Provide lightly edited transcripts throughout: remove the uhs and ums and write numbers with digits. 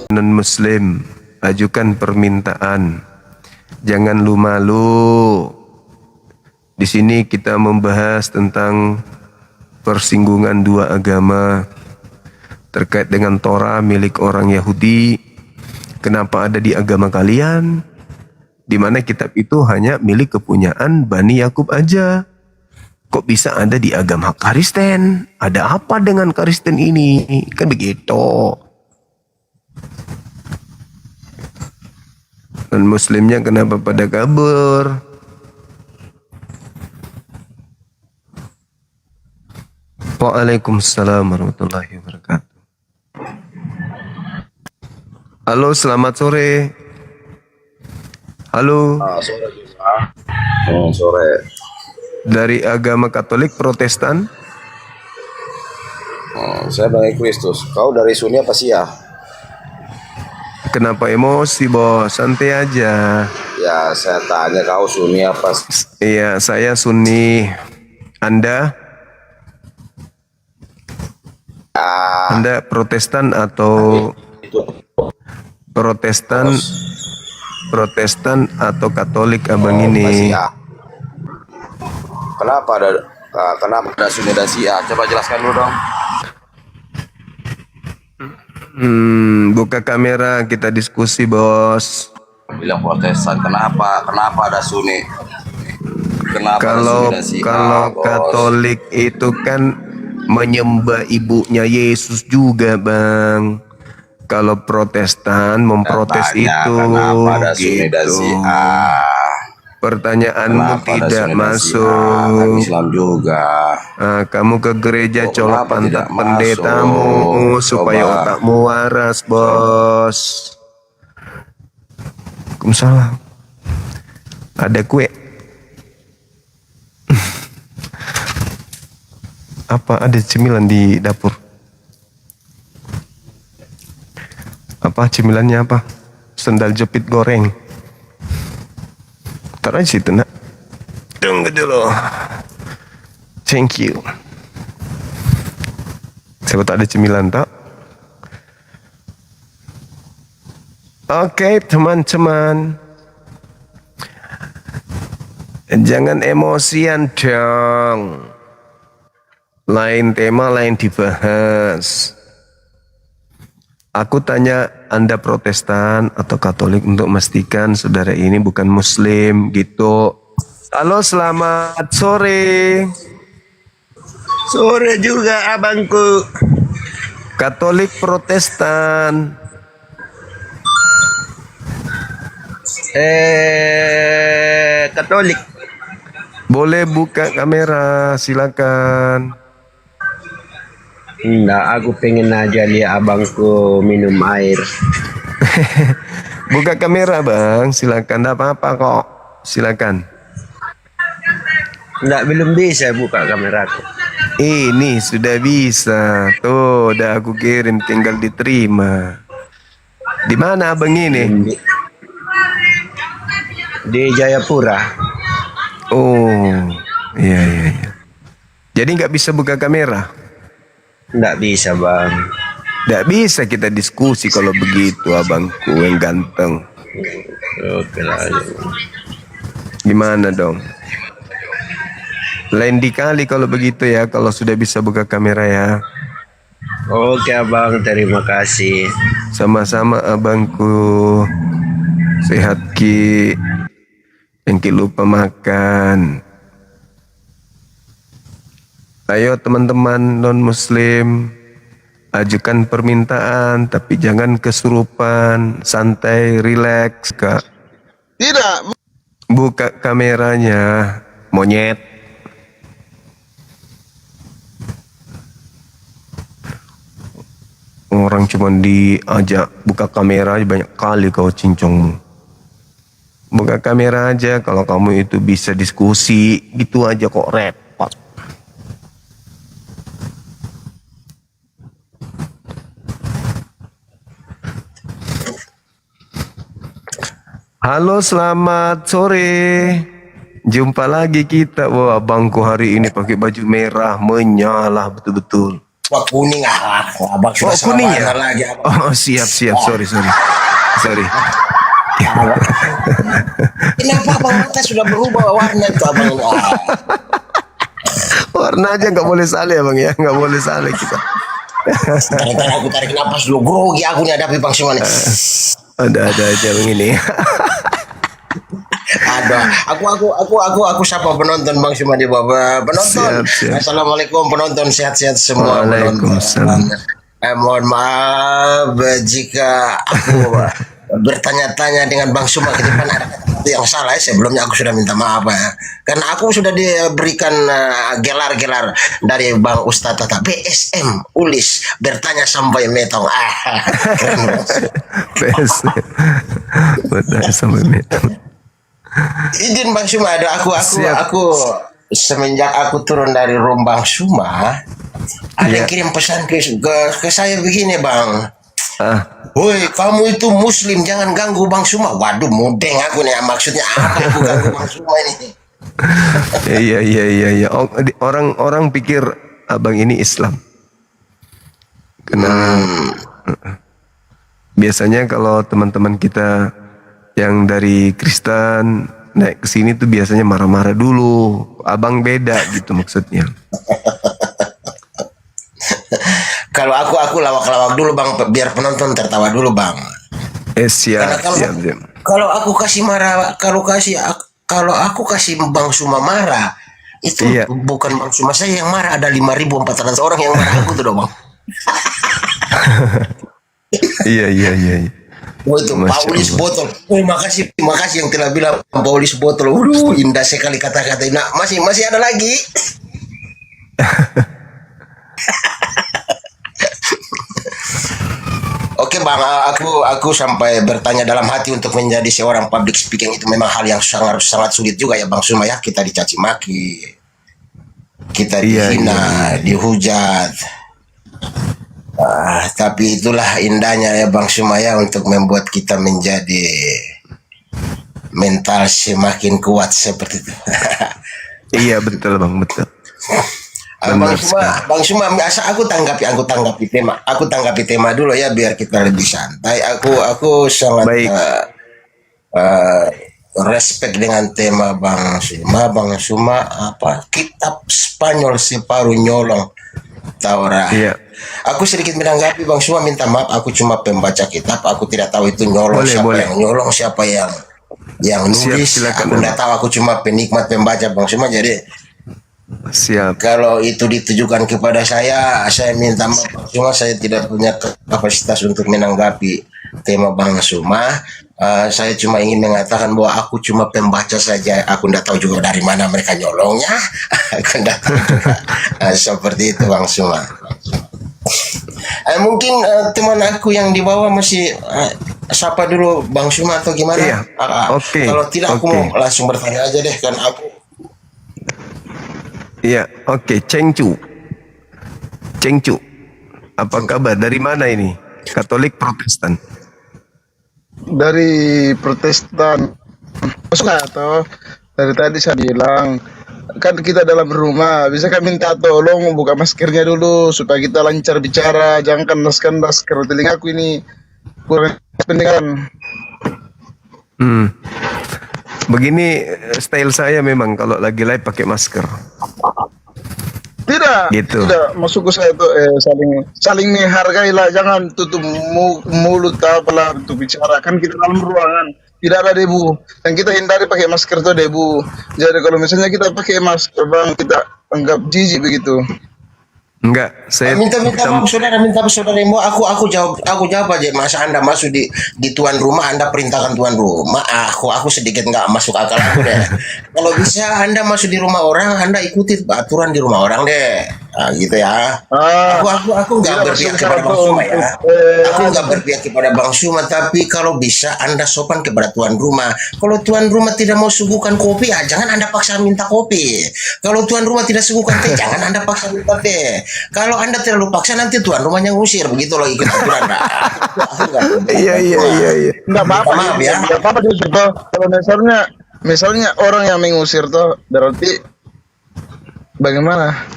non-muslim, ajukan permintaan. Jangan lu malu. Di sini kita membahas tentang persinggungan dua agama terkait dengan Torah milik orang Yahudi. Kenapa ada di agama kalian? Di mana kitab itu hanya milik kepunyaan Bani Yakub aja. Kok bisa ada di agama Kristen? Ada apa dengan Kristen ini? Kan begitu. Dan muslimnya kenapa pada kabur? Waalaikumsalam warahmatullahi wabarakatuh. Halo, selamat sore. Halo. Sore juga. Sore. Dari agama Katolik Protestan? Saya dari Kristus. Kau dari Sunni apa Syiah? Kenapa emosi, bos? Santai aja. Ya, saya tanya kau Sunni apa? Iya, saya Sunni. Anda? Anda Protestan atau Itu Protestan atau Katolik abang ini? Syiah. Kenapa ada Sunni dan Syiah? Coba jelaskan dulu dong. Buka kamera kita diskusi, bos. Bilang Protestan, kenapa ada Sunni? Kenapa Kalau ada Sunni dan Syiah, bos? Katolik itu kan menyembah ibunya Yesus juga, bang. Kalau Protestan memprotes itu, kenapa ada Sunni dan gitu. Syiah? Pertanyaanmu Kenapa ada tidak Sunni dan masuk. Syiah? Kan Islam juga. Kamu ke gereja colok kenapa pantat tidak pendetamu masuk? supaya Coba. otakmu waras, bos. Waalaikumsalam. Ada kue. Apa ada cemilan di dapur? Apa cemilannya apa? Sendal jepit goreng. Taruh aja situ, nak. Tunggu dulu. Thank you. Siapa tak ada cemilan tak? Oke, teman-teman. Jangan emosian dong. Lain tema, lain dibahas. Aku tanya, Anda Protestan atau Katolik untuk memastikan saudara ini bukan Muslim gitu. Halo, selamat sore. Sore juga abangku. Katolik Protestan. Katolik. Boleh buka kamera, silakan. Enggak, aku pengen aja lihat abangku minum air. Buka kamera, bang, silakan. Tidak apa-apa kok, silakan. Enggak, belum bisa buka kameraku. Ini sudah bisa. Tuh, udah aku kirim, tinggal diterima. Di mana abang ini? Di Jayapura. Oh, iya. Jadi nggak bisa buka kamera? Enggak bisa, bang. Nggak bisa kita diskusi kalau begitu, abangku yang ganteng. Oke lah. Gimana dong? Lain dikali kalau begitu ya, kalau sudah bisa buka kamera ya. Oke, abang. Terima kasih. Sama-sama abangku. Sehat Ki. Yang Ki lupa makan. Ayo teman-teman non-muslim, ajukan permintaan tapi jangan kesurupan, santai, rileks, Kak. Tidak. Buka kameranya, monyet. Orang cuma diajak buka kamera aja banyak kali kau cincongmu. Buka kamera aja kalau kamu itu bisa diskusi, gitu aja kok repot. Halo, selamat sore. Jumpa lagi kita. Wah, abangku hari ini pakai baju merah, menyala betul-betul. Wah kuning abang sudah Oh, salah kuning warna ya? lagi abang. Oh, siap. Sorry. Kenapa abang mata sudah berubah warna itu abang ini? Warna aja nggak boleh salah ya bang ya, nggak boleh salah kita. Ntar aku tarik napas dulu, grogi aku nih hadapi Bang Suma nih. Ada aja bang ini. Ada, aku sapa penonton Bang Suma di bawah penonton. Siap. Assalamualaikum penonton, sehat-sehat semua penonton. Waalaikumsalam. Mohon maaf jika aku bertanya-tanya dengan Bang Suma ke depan ada kata yang salah. Sebelumnya aku sudah minta maaf ya. Karena aku sudah diberikan gelar-gelar dari Bang Ustadz Tata BSM Ulis bertanya sampai metong. Keren Bang. PS. Bertanya sampai metong. Izin Bang Suma, ada aku Siap. semenjak aku turun dari room Bang Suma, ada yang kirim pesan ke saya begini Bang. Woi, kamu itu muslim, jangan ganggu Bang Suma. Waduh, mudeng aku nih, maksudnya apa aku ganggu Bang Suma ini? Iya. Orang pikir abang ini Islam. Karena biasanya kalau teman-teman kita yang dari Kristen naik ke sini tuh biasanya marah-marah dulu. Abang beda gitu maksudnya. Kalau aku lawak-lawak dulu Bang, biar penonton tertawa dulu Bang. Siap. Kalau aku kasih marah, kalau aku kasih Bang Suma marah, itu Iya. bukan Bang Suma saya yang marah, ada 5.400 orang yang marah aku tuh dong Bang. Iya. Oh itu Masya Paulis Allah. Botol. Oh makasih yang telah bilang Paulis Botol. Indah sekali kata-kata. Nah, masih ada lagi. Oke Bang, aku sampai bertanya dalam hati untuk menjadi seorang public speaking itu memang hal yang sangat sulit juga ya Bang Suma ya. Kita dicaci maki, kita dihina, dihujat. Tapi itulah indahnya ya Bang Suma ya, untuk membuat kita menjadi mental semakin kuat seperti itu. Iya betul bang, betul. Bang Suma, aku tanggapi tema dulu ya biar kita lebih santai. Aku sangat respect dengan tema Bang Suma. Bang Suma apa? Kitab Spanyol separuh nyolong Taurat. Iya. Aku sedikit menanggapi Bang Suma, minta maaf. Aku cuma pembaca kitab. Aku tidak tahu itu nyolong yang nyolong, siapa yang nulis. Aku tidak tahu. Aku cuma penikmat pembaca Bang Suma. Jadi siap. Kalau itu ditujukan kepada saya minta maaf. Cuma saya tidak punya kapasitas untuk menanggapi tema Bang Suma. Saya cuma ingin mengatakan bahwa aku cuma pembaca saja. Aku tidak tahu juga dari mana mereka nyolongnya. Aku tidak tahu juga. Seperti itu Bang Suma. Mungkin teman aku yang di bawah masih sapa dulu Bang Suma atau gimana? Iya. Kalau tidak aku mau langsung bertanya aja deh, kan aku. Iya, oke. Cengcu. Apa kabar? Dari mana ini? Katolik Protestan? Dari Protestan. Maksudnya atau dari tadi saya bilang, kan kita dalam rumah, bisa kan minta tolong buka maskernya dulu supaya kita lancar bicara, jangan kandas-kandas karena telingaku ini kurang pendengaran. Begini style saya memang kalau lagi live pakai masker. Tidak, gitu. Tidak. Maksudku saya itu saling menghargai lah, jangan tutup mulut apalah untuk bicara. Kan kita dalam ruangan, tidak ada debu. Dan kita hindari pakai masker itu debu. Jadi kalau misalnya kita pakai masker bang, kita anggap jijik begitu. Enggak, saya minta maaf saudara, aku jawab aja. Masa Anda masuk di tuan rumah, Anda perintahkan tuan rumah. Aku sedikit nggak masuk akal aku deh. Kalau bisa Anda masuk di rumah orang, Anda ikuti aturan di rumah orang deh. Gitu ya. Aku nggak berpihak kepada Bang Suma ya. Aku nggak berpihak kepada Bang Suma, tapi kalau bisa Anda sopan kepada tuan rumah. Kalau tuan rumah tidak mau suguhkan kopi, jangan Anda paksa minta kopi. Kalau tuan rumah tidak suguhkan teh, jangan Anda paksa minta teh. Kalau Anda terlalu paksa nanti tuan rumahnya ngusir, begitu loh ikut aturan. Iya. Nggak apa-apa, maaf ya. Nggak apa-apa justru kalau misalnya orang yang mengusir tuh berarti bagaimana?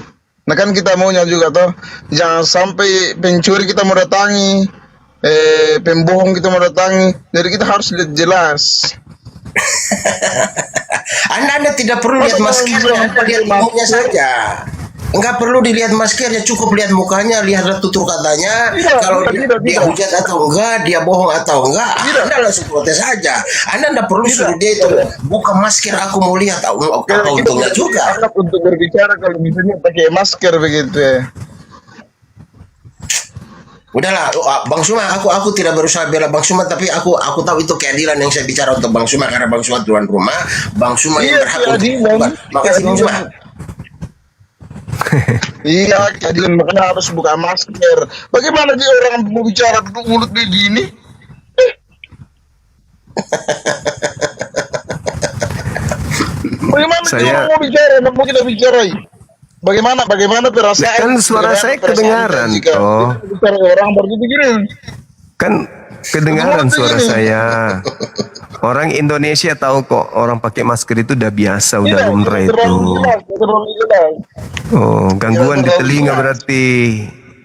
Nah kan kita maunya juga toh, jangan sampai pencuri kita mau datangi, pembohong kita mau datangi. Jadi kita harus lihat jelas. Anda tidak perlu lihat maskernya, Anda lihat mukanya saja. Enggak perlu dilihat maskernya, cukup lihat mukanya, lihat tutur katanya. Kalau dia hujat atau enggak, dia bohong atau enggak, Anda langsung protes saja. Anda enggak perlu suruh dia itu buka masker, aku mau lihat. Apa untungnya juga? Anggap untuk berbicara kalau misalnya pakai masker begitu ya. Udahlah, Bang Suma, aku tidak berusaha bela Bang Suma, tapi aku tahu itu keadilan yang saya bicara untuk Bang Suma karena Bang Suma tuan rumah, Bang Suma yang berhak untuk. Makasih Bang Suma. Iya, keadilan makanya harus buka masker. Bagaimana sih orang mau bicara tutup mulut begini? Bagaimana sih orang mau bicara, mau kita bicarai? Bagaimana perasaan? Kan suara saya kedengaran. Oh, bicara orang baru begini. kan kedengaran suara saya. Orang Indonesia tahu kok, orang pakai masker itu udah biasa, udah lumrah itu. Terlalu jelas. Oh, gangguan di telinga berarti.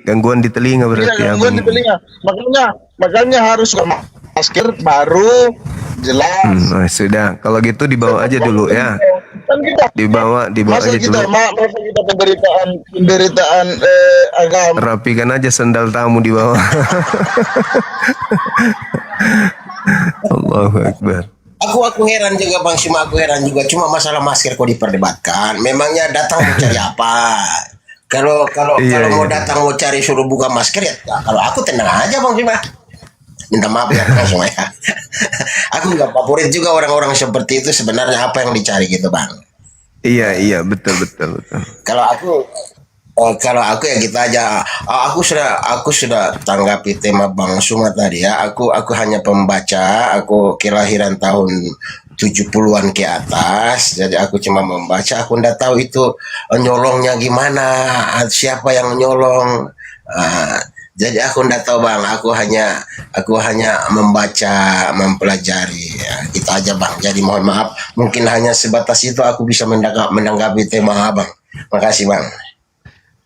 Gangguan di telinga berarti. Iya, gangguan di telinga. Makanya harus pakai masker baru jelas. Sudah, kalau gitu dibawa aja dulu ya. Kan kita Dibawa masa aja kita dulu. masa kita penderitaan agama. Rapikan aja sendal tamu di bawah. Allahu Akbar. Aku heran juga Bang Suma, aku heran juga. Cuma masalah masker kok diperdebatkan. Memangnya datang mau cari apa? Kalau mau datang mau cari suruh buka masker ya, kalau aku tenang aja Bang Suma. Minta maaf ya Bang Suma ya. Aku juga favorit juga orang-orang seperti itu, sebenarnya apa yang dicari gitu Bang. Iya, betul. Kalau aku ya kita aja. Aku sudah tanggapi tema Bang Suma tadi ya. Aku hanya pembaca. Aku kelahiran tahun 70-an ke atas. Jadi aku cuma membaca. Aku ndak tahu itu nyolongnya gimana, siapa yang nyolong. Jadi aku ndak tahu Bang. Aku hanya membaca, mempelajari. Ya, itu aja Bang. Jadi mohon maaf. Mungkin hanya sebatas itu aku bisa menanggapi tema Abang. Makasih Bang.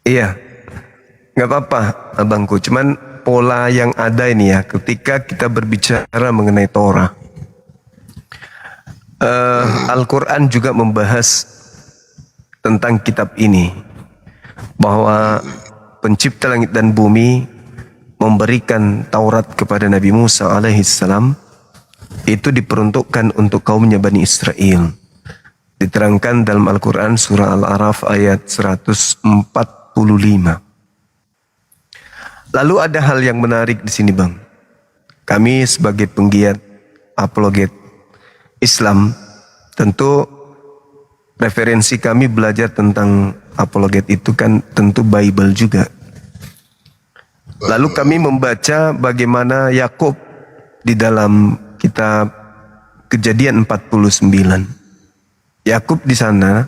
Iya, nggak apa-apa abangku. Cuman pola yang ada ini ya, ketika kita berbicara mengenai Torah, Al-Quran juga membahas tentang kitab ini, bahwa pencipta langit dan bumi memberikan Taurat kepada Nabi Musa alaihissalam, itu diperuntukkan untuk kaumnya Bani Israel. Diterangkan dalam Al-Quran surah Al-Araf ayat 145. Lalu ada hal yang menarik di sini Bang. Kami sebagai penggiat apologet Islam, tentu referensi kami belajar tentang apologet itu kan tentu Bible juga. Lalu kami membaca bagaimana Yakub di dalam kitab Kejadian 49. Yakub di sana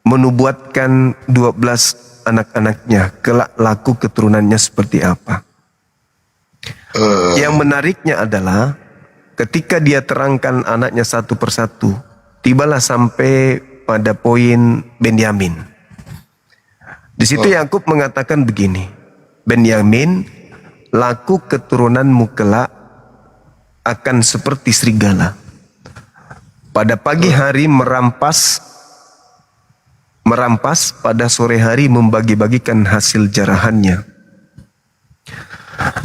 menubuatkan 12 anak-anaknya, kelak laku keturunannya seperti apa. Yang menariknya adalah ketika dia terangkan anaknya satu persatu, tibalah sampai pada poin Benyamin. Di situ Yakub mengatakan begini, Benyamin, laku keturunanmu kelak akan seperti serigala. Pada pagi hari merampas, pada sore hari membagi-bagikan hasil jarahannya.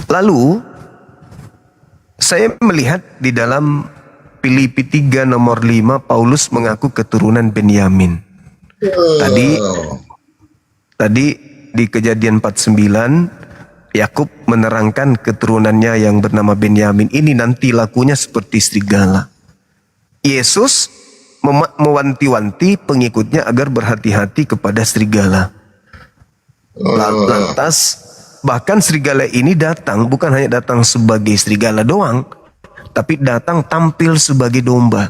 Lalu saya melihat di dalam Filipi 3 nomor 5 Paulus mengaku keturunan Benyamin. Tadi di Kejadian 49 Yakub menerangkan keturunannya yang bernama Benyamin ini nanti lakunya seperti serigala. Yesus mewanti-wanti pengikutnya agar berhati-hati kepada serigala. Lantas bahkan serigala ini datang bukan hanya datang sebagai serigala doang, tapi datang tampil sebagai domba.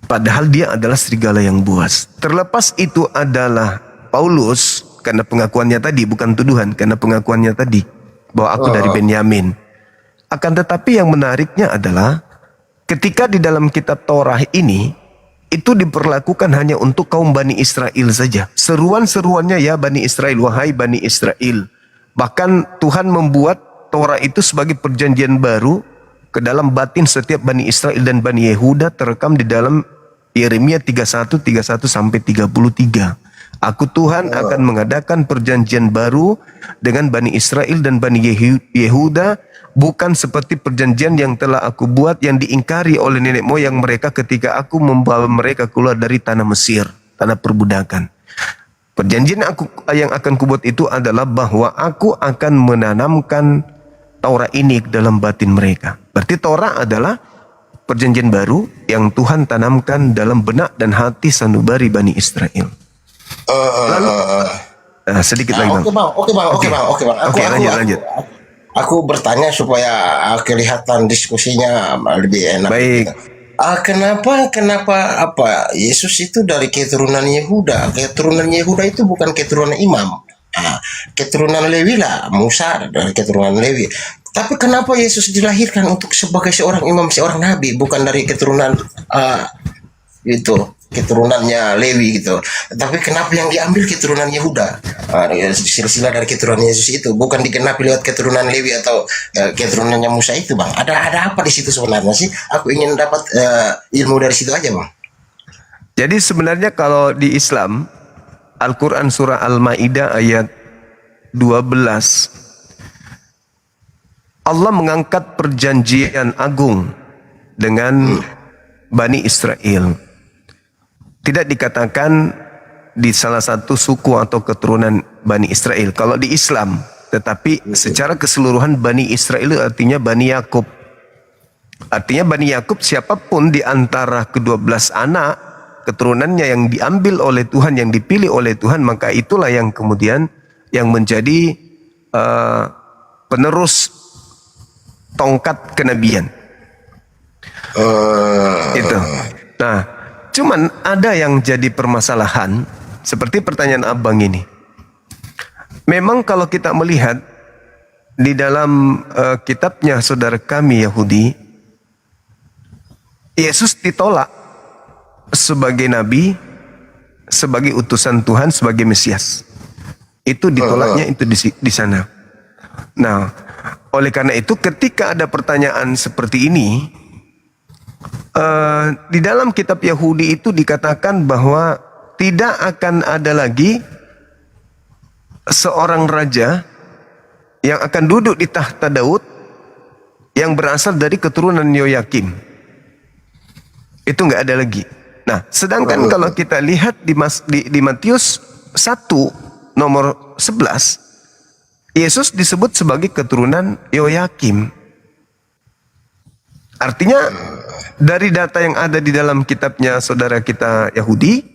Padahal dia adalah serigala yang buas. Terlepas itu adalah Paulus, karena pengakuannya tadi, bukan tuduhan, karena pengakuannya tadi bahwa aku dari Benyamin. Akan tetapi yang menariknya adalah ketika di dalam kitab Torah ini itu diperlakukan hanya untuk kaum Bani Israel saja. Seruan-seruannya, ya Bani Israel, wahai Bani Israel. Bahkan Tuhan membuat Taurat itu sebagai perjanjian baru ke dalam batin setiap Bani Israel dan Bani Yehuda, terekam di dalam Yeremia 31 sampai 33. Aku Tuhan akan mengadakan perjanjian baru dengan Bani Israel dan Bani Yehuda, bukan seperti perjanjian yang telah aku buat yang diingkari oleh nenek moyang mereka ketika aku membawa mereka keluar dari tanah Mesir, tanah perbudakan. Perjanjian yang akan kubuat itu adalah bahwa aku akan menanamkan Taurat ini ke dalam batin mereka. Berarti Taurat adalah perjanjian baru yang Tuhan tanamkan dalam benak dan hati sanubari Bani Israel. Lalu sedikit lagi bang. Oke bang. Oke, lanjut. Aku bertanya supaya kelihatan diskusinya lebih enak. Baik. Kenapa Yesus itu dari keturunan Yehuda? Keturunan Yehuda itu bukan keturunan imam. Keturunan Lewi lah, Musa dari keturunan Lewi. Tapi kenapa Yesus dilahirkan untuk sebagai seorang imam, seorang nabi, bukan dari keturunan itu keturunannya Lewi gitu. Tapi kenapa yang diambil keturunan Yehuda? Silsilah dari keturunan Yesus itu bukan digenapi lewat keturunan Lewi atau keturunannya Musa itu, bang. Ada apa di situ sebenarnya sih? Aku ingin dapat ilmu dari situ aja, bang. Jadi sebenarnya kalau di Islam, Al-Quran surah Al-Ma'idah ayat 12, Allah mengangkat perjanjian agung dengan Bani Israel. Tidak dikatakan di salah satu suku atau keturunan Bani Israel kalau di Islam, tetapi secara keseluruhan Bani Israel artinya Bani Yakub. Artinya Bani Yakub siapapun di antara ke-12 anak keturunannya yang diambil oleh Tuhan, yang dipilih oleh Tuhan, maka itulah yang kemudian yang menjadi penerus tongkat kenabian. Itu. Nah, cuman ada yang jadi permasalahan seperti pertanyaan abang ini. Memang kalau kita melihat di dalam kitabnya saudara kami Yahudi, Yesus ditolak sebagai nabi, sebagai utusan Tuhan, sebagai Mesias. Itu ditolaknya itu di sana. Nah, oleh karena itu ketika ada pertanyaan seperti ini, di dalam kitab Yahudi itu dikatakan bahwa tidak akan ada lagi seorang raja yang akan duduk di tahta Daud yang berasal dari keturunan Yoyakim. Itu nggak ada lagi. Nah, sedangkan kalau kita lihat di Matius 1 nomor 11, Yesus disebut sebagai keturunan Yoyakim. Artinya dari data yang ada di dalam kitabnya saudara kita Yahudi,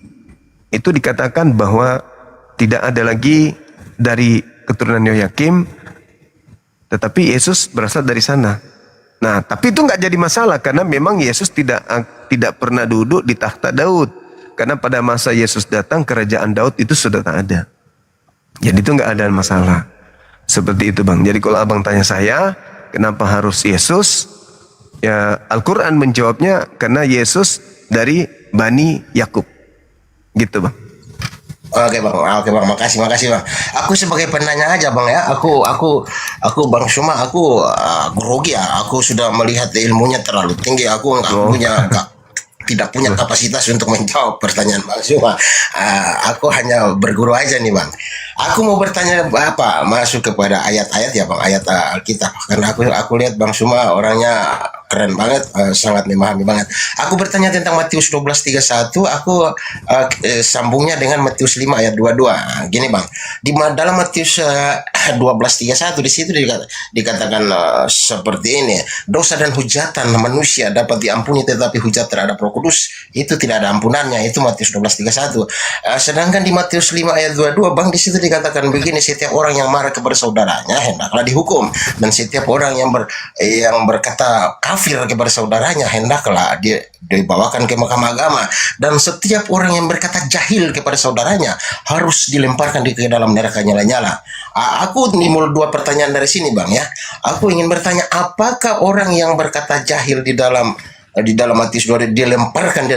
itu dikatakan bahwa tidak ada lagi dari keturunan Yoyakim, tetapi Yesus berasal dari sana. Nah, tapi itu nggak jadi masalah karena memang Yesus tidak pernah duduk di tahta Daud. Karena pada masa Yesus datang, kerajaan Daud itu sudah tak ada. Jadi itu nggak ada masalah. Seperti itu bang. Jadi kalau abang tanya saya, kenapa harus Yesus? Ya Al-Quran menjawabnya karena Yesus dari Bani Yakub. Gitu bang. Oke bang, makasih bang. Aku sebagai penanya aja bang ya. Aku bang Suma, aku grogi ya. Aku sudah melihat ilmunya terlalu tinggi. Aku tidak punya kapasitas untuk menjawab pertanyaan Bang Suma. Aku hanya berguru aja nih bang. Aku mau bertanya masuk kepada ayat-ayat ya bang, ayat Alkitab. Karena aku lihat Bang Suma orangnya keren banget, sangat memahami banget. Aku bertanya tentang Matius 12:31. Aku sambungnya dengan Matius 5 ayat 22. Gini bang, di dalam Matius 12:31 di situ dikatakan seperti ini. Dosa dan hujatan manusia dapat diampuni, tetapi hujat terhadap Roh Kudus itu tidak ada ampunannya. Itu Matius 12:31. Sedangkan di Matius 5 ayat 22 bang, di situ dikatakan begini, setiap orang yang marah kepada saudaranya hendaklah dihukum, dan setiap orang yang berkata kafir kepada saudaranya hendaklah dibawakan ke mahkamah agama, dan setiap orang yang berkata jahil kepada saudaranya harus dilemparkan ke dalam neraka nyala-nyala. Aku timbul dua pertanyaan dari sini bang ya. Aku ingin bertanya, apakah orang yang berkata jahil di dalam di dalam Matius 2 dilemparkan di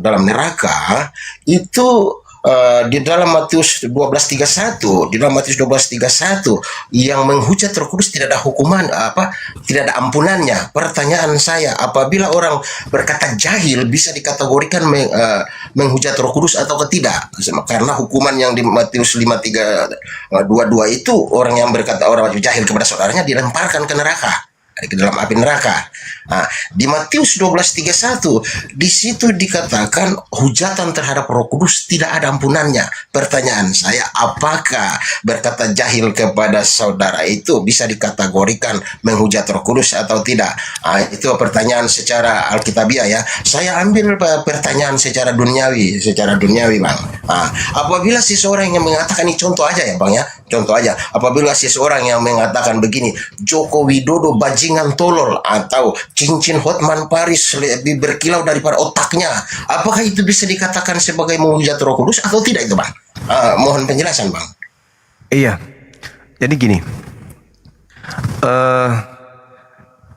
dalam neraka itu di dalam Matius 12:31, di dalam Matius 12:31 yang menghujat Roh Kudus tidak ada hukuman tidak ada ampunannya. Pertanyaan saya, apabila orang berkata jahil bisa dikategorikan menghujat Roh Kudus atau tidak? Karena hukuman yang di Matius 5:22 itu orang yang berkata orang jahil kepada saudaranya dilemparkan ke neraka, ke dalam api neraka. Nah, di Matius 12:31 di situ dikatakan hujatan terhadap Roh Kudus tidak ada ampunannya. Pertanyaan saya, apakah berkata jahil kepada saudara itu bisa dikategorikan menghujat Roh Kudus atau tidak? Nah, itu pertanyaan secara alkitabiah ya. Saya ambil pertanyaan secara duniawi, Bang. Nah, apabila seseorang yang mengatakan, ini contoh aja ya Bang ya, contoh aja. Apabila seseorang yang mengatakan begini, Joko Widodo bajingan tolol, atau cincin Hotman Paris lebih berkilau daripada otaknya, apakah itu bisa dikatakan sebagai menghujat Roh Kudus atau tidak itu Bang? Mohon penjelasan Bang. Iya, jadi gini,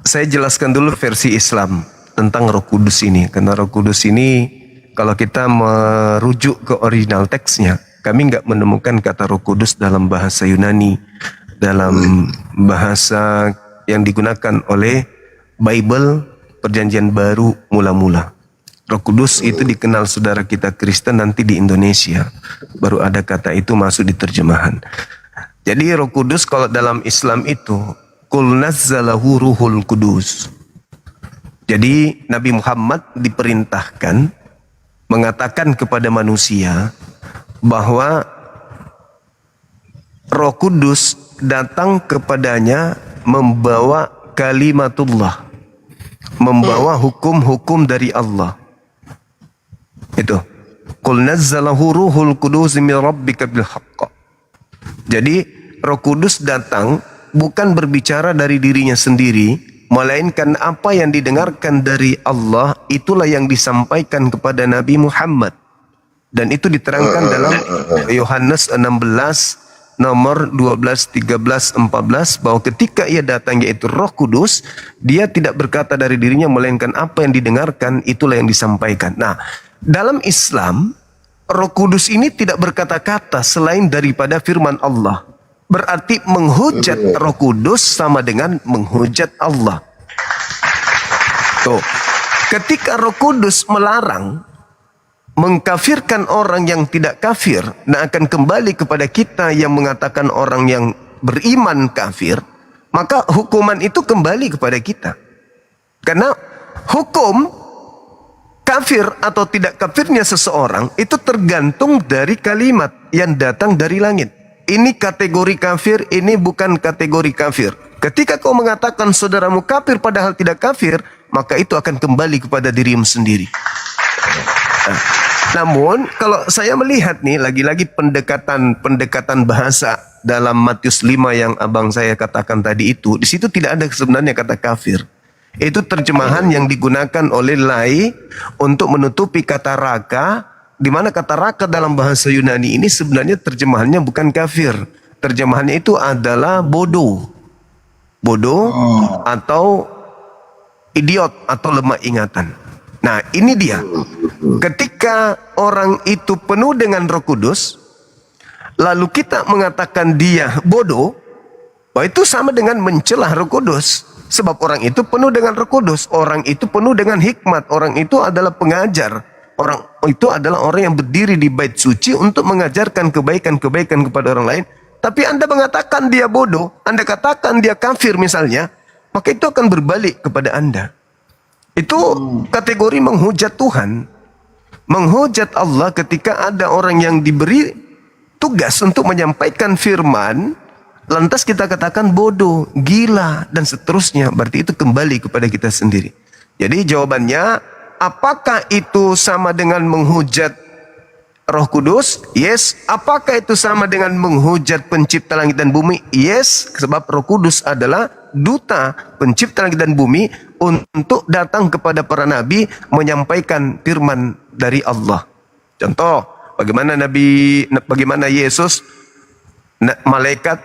saya jelaskan dulu versi Islam tentang Roh Kudus ini. Karena Roh Kudus ini kalau kita merujuk ke original teksnya, kami nggak menemukan kata Roh Kudus dalam bahasa Yunani, dalam bahasa yang digunakan oleh Bible Perjanjian Baru mula-mula. Roh Kudus itu dikenal saudara kita Kristen nanti di Indonesia. Baru ada kata itu masuk di terjemahan. Jadi Roh Kudus kalau dalam Islam itu Qul nazzalahu ruhul kudus. Jadi Nabi Muhammad diperintahkan mengatakan kepada manusia bahwa Roh Kudus datang kepadanya membawa kalimatullah, membawa hukum-hukum dari Allah. Itu Qul nazzalahu ruhul kudus min rabbika bil haqq. Jadi Roh Kudus datang bukan berbicara dari dirinya sendiri, melainkan apa yang didengarkan dari Allah itulah yang disampaikan kepada Nabi Muhammad. Dan itu diterangkan dalam Yohanes 16 nomor 12, 13, 14 bahwa ketika ia datang yaitu Roh Kudus, dia tidak berkata dari dirinya melainkan apa yang didengarkan itulah yang disampaikan. Nah, dalam Islam Roh Kudus ini tidak berkata-kata selain daripada firman Allah. Berarti menghujat Roh Kudus sama dengan menghujat Allah. Tuh, ketika Roh Kudus melarang mengkafirkan orang yang tidak kafir, dan akan kembali kepada kita yang mengatakan orang yang beriman kafir, maka hukuman itu kembali kepada kita. Karena hukum kafir atau tidak kafirnya seseorang itu tergantung dari kalimat yang datang dari langit. Ini kategori kafir, ini bukan kategori kafir. Ketika kau mengatakan saudaramu kafir padahal tidak kafir, maka itu akan kembali kepada dirimu sendiri. Namun kalau saya melihat nih lagi-lagi pendekatan bahasa dalam Matius 5 yang abang saya katakan tadi itu, di situ tidak ada sebenarnya kata kafir. Itu terjemahan yang digunakan oleh Lai untuk menutupi kata raka, di mana kata raka dalam bahasa Yunani ini sebenarnya terjemahannya bukan kafir. Terjemahannya itu adalah bodoh. Bodoh atau idiot atau lemah ingatan. Nah, ini dia. Ketika orang itu penuh dengan Roh Kudus, lalu kita mengatakan dia bodoh, bahwa itu sama dengan mencelah Roh Kudus. Sebab orang itu penuh dengan Roh Kudus, orang itu penuh dengan hikmat, orang itu adalah pengajar, orang itu adalah orang yang berdiri di bait suci untuk mengajarkan kebaikan-kebaikan kepada orang lain. Tapi Anda mengatakan dia bodoh, Anda katakan dia kafir misalnya, maka itu akan berbalik kepada Anda. Itu kategori menghujat Tuhan, menghujat Allah ketika ada orang yang diberi tugas untuk menyampaikan firman, lantas kita katakan bodoh, gila, dan seterusnya. Berarti itu kembali kepada kita sendiri. Jadi jawabannya, apakah itu sama dengan menghujat Roh Kudus? Yes. Apakah itu sama dengan menghujat pencipta langit dan bumi? Yes. Sebab Roh Kudus adalah duta pencipta langit dan bumi untuk datang kepada para nabi menyampaikan firman dari Allah. Contoh, bagaimana Yesus, malaikat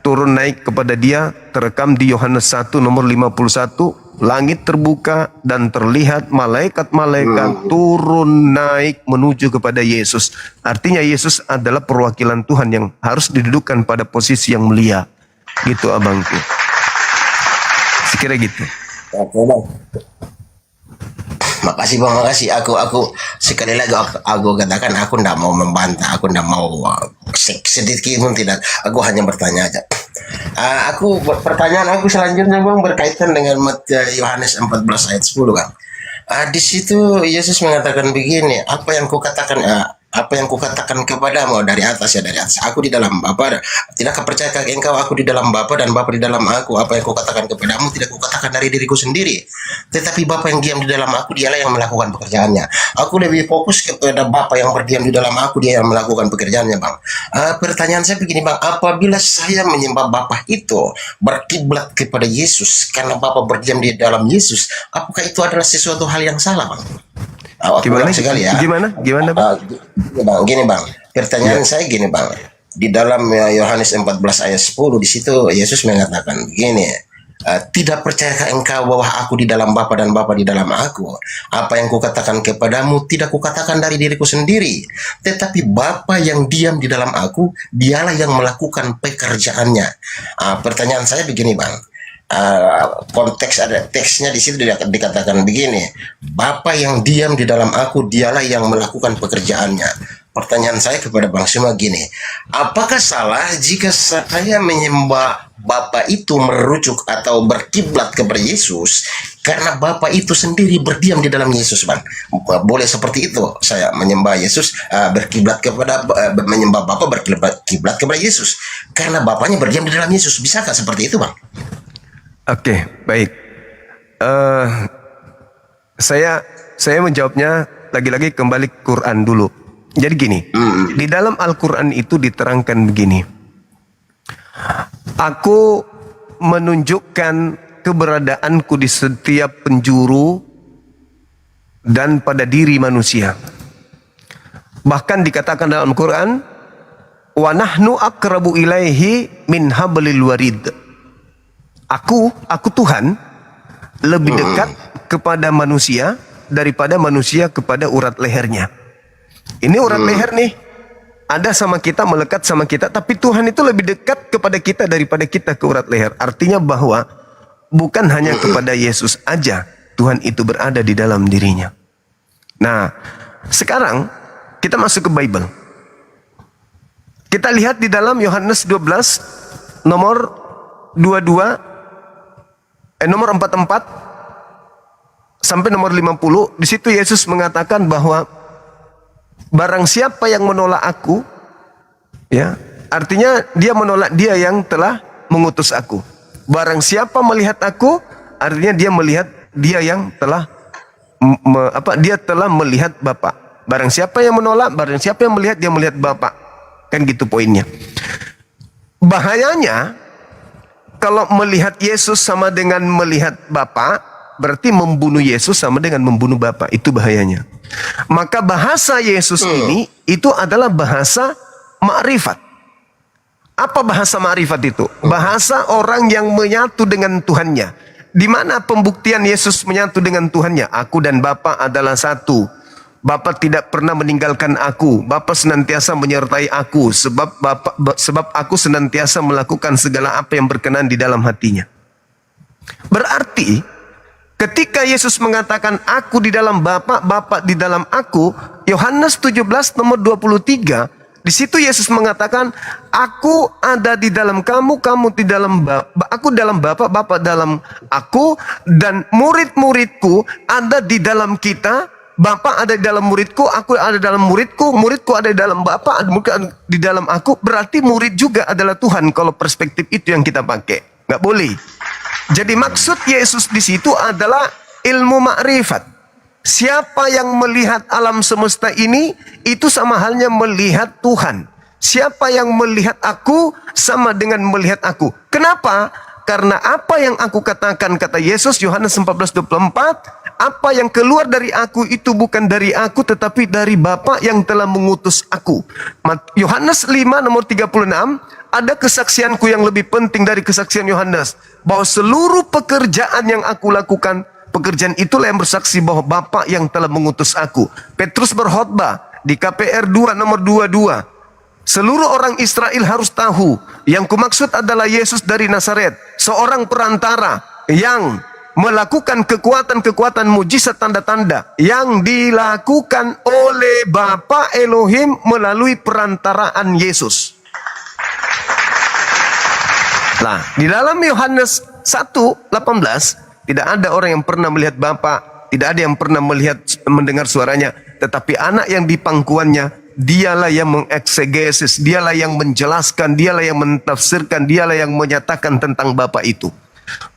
turun naik kepada dia, terekam di Yohanes 1 nomor 51, langit terbuka dan terlihat malaikat-malaikat turun naik menuju kepada Yesus. Artinya Yesus adalah perwakilan Tuhan yang harus didudukkan pada posisi yang mulia. Gitu abangku. Sekira gitu. Oke bang. Makasih bang, makasih. Aku sekali lagi aku katakan aku tidak mau membantah, aku tidak mau sedikit pun tidak. Aku hanya bertanya aja. Pertanyaan aku selanjutnya bang berkaitan dengan Yohanes 14 ayat 10 bang. Di situ Yesus mengatakan begini, apa yang kukatakan kepadamu dari atas ya dari atas. Aku di dalam Bapa. Tidakkah percayakah engkau aku di dalam Bapa dan Bapa di dalam aku? Apa yang kukatakan kepadamu tidak kukatakan dari diriku sendiri, tetapi Bapa yang diam di dalam aku dialah yang melakukan pekerjaannya. Aku lebih fokus kepada Bapa yang berdiam di dalam aku, dia yang melakukan pekerjaannya bang. Pertanyaan saya begini bang, apabila saya menyembah Bapa itu berkiblat kepada Yesus karena Bapa berdiam di dalam Yesus, apakah itu adalah sesuatu hal yang salah bang? Gimana sekali ya. Gimana bang? Gini bang, pertanyaan saya gini bang, di dalam Yohanes 14 ayat 10 di situ Yesus mengatakan begini, tidak percayakah engkau bahwa aku di dalam Bapa dan Bapa di dalam aku? Apa yang kukatakan kepadamu tidak kukatakan dari diriku sendiri, tetapi Bapa yang diam di dalam aku dialah yang melakukan pekerjaannya. Pertanyaan saya begini bang, konteks ada teksnya di situ dikatakan begini, Bapa yang diam di dalam aku dialah yang melakukan pekerjaannya. Pertanyaan saya kepada Bang semua gini, apakah salah jika saya menyembah Bapa itu merujuk atau berkiblat kepada Yesus karena Bapa itu sendiri berdiam di dalam Yesus bang? Boleh seperti itu saya menyembah Yesus, berkiblat kepada menyembah Bapa berkiblat kepada Yesus karena Bapanya berdiam di dalam Yesus, bisakah seperti itu bang? Oke, baik. Saya menjawabnya lagi-lagi kembali ke Quran dulu. Jadi gini, di dalam Al-Quran itu diterangkan begini. Aku menunjukkan keberadaanku di setiap penjuru dan pada diri manusia. Bahkan dikatakan dalam Al-Quran, wa nahnu akrabu ilaihi min hablil warid. Aku Tuhan lebih dekat kepada manusia daripada manusia kepada urat lehernya. Ini urat leher nih, ada sama kita, melekat sama kita, tapi Tuhan itu lebih dekat kepada kita daripada kita ke urat leher. Artinya bahwa bukan hanya kepada Yesus aja Tuhan itu berada di dalam dirinya. Nah, sekarang kita masuk ke Bible. Kita lihat di dalam Yohanes 12 nomor 44 sampai nomor 50. Di situ Yesus mengatakan bahwa barang siapa yang menolak aku, ya, artinya dia menolak dia yang telah mengutus aku. Barang siapa melihat aku, artinya dia melihat dia yang telah dia telah melihat Bapa. Barang siapa yang menolak, barang siapa yang melihat, dia melihat Bapa. Kan gitu poinnya. Bahayanya kalau melihat Yesus sama dengan melihat Bapa, berarti membunuh Yesus sama dengan membunuh Bapa. Itu bahayanya. Maka bahasa Yesus ini itu adalah bahasa ma'rifat. Apa bahasa ma'rifat itu? Bahasa orang yang menyatu dengan Tuhannya. Di mana pembuktian Yesus menyatu dengan Tuhannya? Aku dan Bapa adalah satu. Bapa tidak pernah meninggalkan aku. Bapa senantiasa menyertai aku. Sebab aku senantiasa melakukan segala apa yang berkenan di dalam hatinya. Berarti ketika Yesus mengatakan aku di dalam Bapa, Bapa di dalam aku, Yohanes 17 nomor 23, di situ Yesus mengatakan, aku ada di dalam kamu, kamu di dalam Bapa, aku dalam Bapa, Bapa dalam aku, dan murid-muridku ada di dalam kita. Bapa ada di dalam muridku, aku ada dalam muridku, muridku ada di dalam Bapa, ada di dalam aku. Berarti murid juga adalah Tuhan. Kalau perspektif itu yang kita pakai, nggak boleh. Jadi maksud Yesus di situ adalah ilmu makrifat. Siapa yang melihat alam semesta ini, itu sama halnya melihat Tuhan. Siapa yang melihat aku, sama dengan melihat aku. Kenapa? Karena apa yang aku katakan, kata Yesus, Yohanes 14:24, apa yang keluar dari aku itu bukan dari aku, tetapi dari Bapa yang telah mengutus aku. Yohanes 5 nomor 36, ada kesaksianku yang lebih penting dari kesaksian Yohanes. Bahwa seluruh pekerjaan yang aku lakukan, pekerjaan itulah yang bersaksi bahwa Bapa yang telah mengutus aku. Petrus berkhotbah di KPR 2 nomor 22. Seluruh orang Israel harus tahu, yang kumaksud adalah Yesus dari Nazaret, seorang perantara yang melakukan kekuatan-kekuatan mujizat tanda-tanda yang dilakukan oleh Bapa Elohim melalui perantaraan Yesus. Nah, di dalam Yohanes 1:18 tidak ada orang yang pernah melihat Bapa, tidak ada yang pernah mendengar suaranya, tetapi anak yang di pangkuannya, dialah yang mengeksegesis, dialah yang menjelaskan, dialah yang mentafsirkan, dialah yang menyatakan tentang Bapa itu.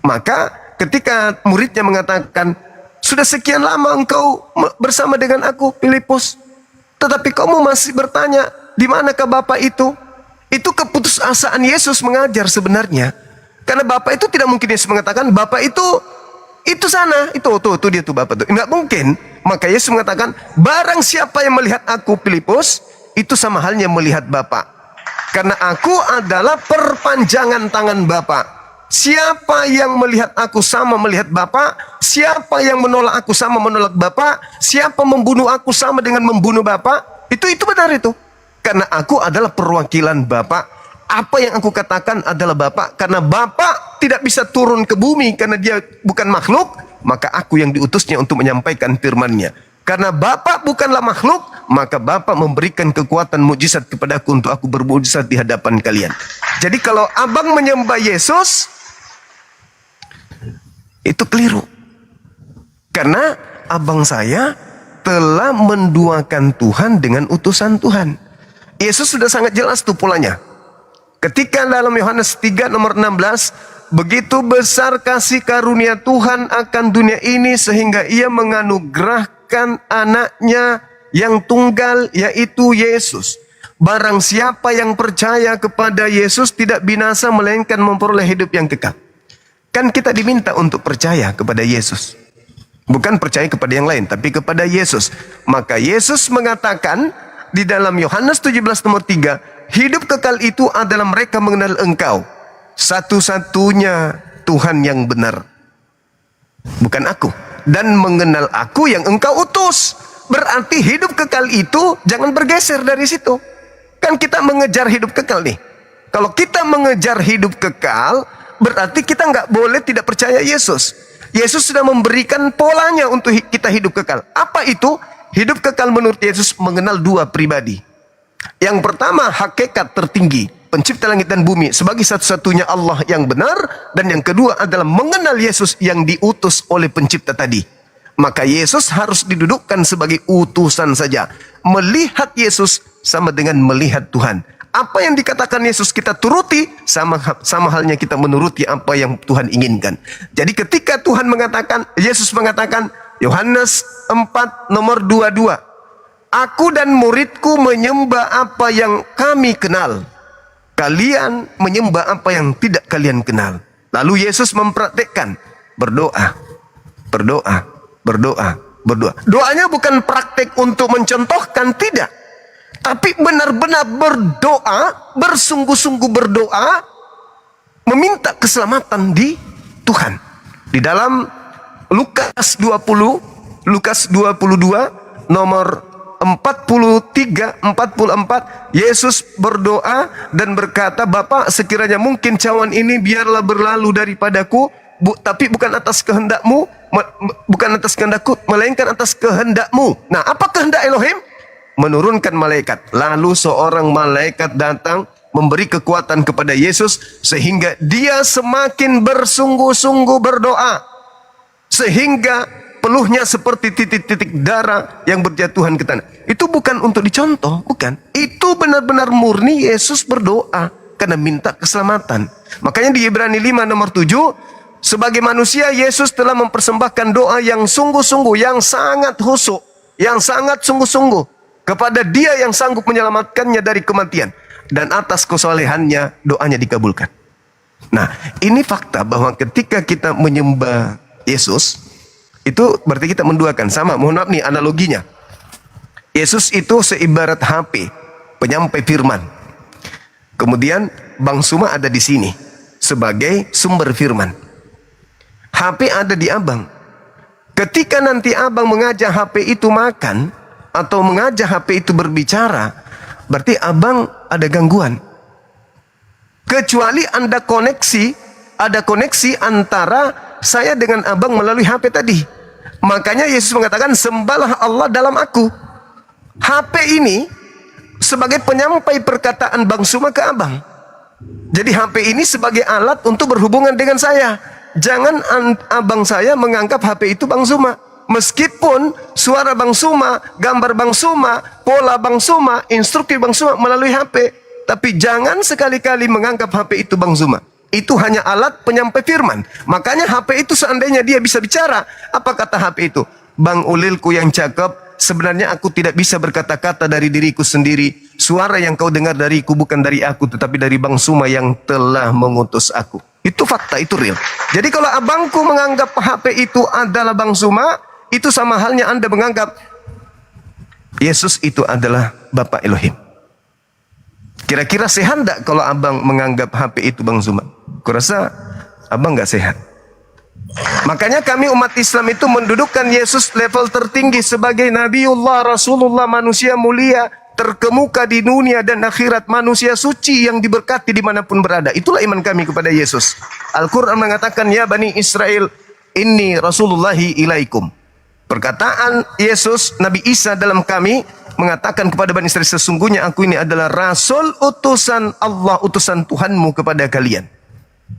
Maka ketika muridnya mengatakan, sudah sekian lama engkau bersama dengan aku, Filipus, tetapi kamu masih bertanya, di manakah Bapa itu? Itu keputusasaan Yesus mengajar sebenarnya. Karena Bapa itu tidak mungkin Yesus mengatakan, Bapa itu sana, itu dia tuh Bapa tuh. Enggak mungkin. Maka Yesus mengatakan, barang siapa yang melihat aku, Filipus, itu sama halnya melihat Bapa. Karena aku adalah perpanjangan tangan Bapa. Siapa yang melihat aku sama melihat Bapa, siapa yang menolak aku sama menolak Bapa, siapa membunuh aku sama dengan membunuh Bapa, itu benar itu. Karena aku adalah perwakilan Bapa. Apa yang aku katakan adalah Bapa. Karena Bapa tidak bisa turun ke bumi karena dia bukan makhluk, maka aku yang diutusnya untuk menyampaikan firman-Nya. Karena Bapa bukanlah makhluk, maka Bapa memberikan kekuatan mujizat kepadaku untuk aku bermujizat di hadapan kalian. Jadi kalau abang menyembah Yesus, itu keliru. Karena abang saya telah menduakan Tuhan dengan utusan Tuhan. Yesus sudah sangat jelas tuh polanya. Ketika dalam Yohanes 3 nomor 16, begitu besar kasih karunia Tuhan akan dunia ini sehingga ia menganugerahkan anaknya yang tunggal, yaitu Yesus. Barang siapa yang percaya kepada Yesus tidak binasa melainkan memperoleh hidup yang kekal. Kan kita diminta untuk percaya kepada Yesus. Bukan percaya kepada yang lain, tapi kepada Yesus. Maka Yesus mengatakan di dalam Yohanes 17 nomor 3, hidup kekal itu adalah mereka mengenal Engkau, satu-satunya Tuhan yang benar, bukan aku, dan mengenal aku yang Engkau utus. Berarti hidup kekal itu jangan bergeser dari situ. Kan kita mengejar hidup kekal nih. Kalau kita mengejar hidup kekal, berarti kita nggak boleh tidak percaya Yesus. Yesus sudah memberikan polanya untuk kita hidup kekal. Apa itu? Hidup kekal menurut Yesus mengenal dua pribadi. Yang pertama, hakikat tertinggi, pencipta langit dan bumi sebagai satu-satunya Allah yang benar. Dan yang kedua adalah mengenal Yesus yang diutus oleh pencipta tadi. Maka Yesus harus didudukkan sebagai utusan saja. Melihat Yesus sama dengan melihat Tuhan. Apa yang dikatakan Yesus kita turuti, sama halnya kita menuruti apa yang Tuhan inginkan. Jadi ketika Tuhan mengatakan, Yesus mengatakan, Yohanes 4 nomor 22, aku dan muridku menyembah apa yang kami kenal. Kalian menyembah apa yang tidak kalian kenal. Lalu Yesus mempraktekkan berdoa, berdoa, berdoa, berdoa. Doanya bukan praktek untuk mencontohkan, tidak. Tapi benar-benar berdoa, bersungguh-sungguh berdoa, meminta keselamatan di Tuhan. Di dalam Lukas 22 nomor 43-44, Yesus berdoa dan berkata, Bapa, sekiranya mungkin cawan ini biarlah berlalu daripadaku, tapi bukan atas kehendakmu, bukan atas kehendakku, melainkan atas kehendakmu. Nah, apa kehendak Elohim? Menurunkan malaikat. Lalu seorang malaikat datang memberi kekuatan kepada Yesus sehingga dia semakin bersungguh-sungguh berdoa, sehingga peluhnya seperti titik-titik darah yang berjatuhan ke tanah. Itu bukan untuk dicontoh, bukan. Itu benar-benar murni Yesus berdoa karena minta keselamatan. Makanya di Ibrani 5 nomor 7, sebagai manusia Yesus telah mempersembahkan doa yang sungguh-sungguh, yang sangat khusyuk, yang sangat sungguh-sungguh kepada Dia yang sanggup menyelamatkannya dari kematian, dan atas kesolehannya doanya dikabulkan. Nah, ini fakta bahwa ketika kita menyembah Yesus, itu berarti kita menduakan. Sama, mohon maaf nih analoginya. Yesus itu seibarat HP, penyampai firman. Kemudian Bang Suma ada di sini sebagai sumber firman. HP ada di abang. Ketika nanti abang mengajak HP itu makan atau mengajak HP itu berbicara, berarti abang ada gangguan. Kecuali Anda ada koneksi antara saya dengan abang melalui HP tadi. Makanya Yesus mengatakan, sembahlah Allah dalam aku. HP ini sebagai penyampai perkataan Bang Suma ke abang. Jadi HP ini sebagai alat untuk berhubungan dengan saya. Jangan abang saya menganggap HP itu Bang Suma. Meskipun suara Bang Suma, gambar Bang Suma, pola Bang Suma, instruksi Bang Suma melalui HP. Tapi jangan sekali-kali menganggap HP itu Bang Suma. Itu hanya alat penyampai firman. Makanya HP itu seandainya dia bisa bicara, apa kata HP itu? Bang Ulilku yang cakep, sebenarnya aku tidak bisa berkata-kata dari diriku sendiri. Suara yang kau dengar dariku bukan dari aku, tetapi dari Bang Suma yang telah mengutus aku. Itu fakta, itu real. Jadi kalau abangku menganggap HP itu adalah Bang Suma, itu sama halnya Anda menganggap Yesus itu adalah Bapak Elohim. Kira-kira sehat tidak kalau abang menganggap HP itu Bang Suma? Kurasa abang nggak sehat. Makanya kami umat Islam itu mendudukkan Yesus level tertinggi sebagai Nabiullah, Rasulullah, manusia mulia, terkemuka di dunia dan akhirat, manusia suci yang diberkati dimanapun berada. Itulah iman kami kepada Yesus. Al-Quran mengatakan, ya Bani Israel, inni Rasulullahi ilaikum. Perkataan Yesus, Nabi Isa dalam kami, mengatakan kepada Bani Israel, sesungguhnya aku ini adalah Rasul utusan Allah, utusan Tuhanmu kepada kalian.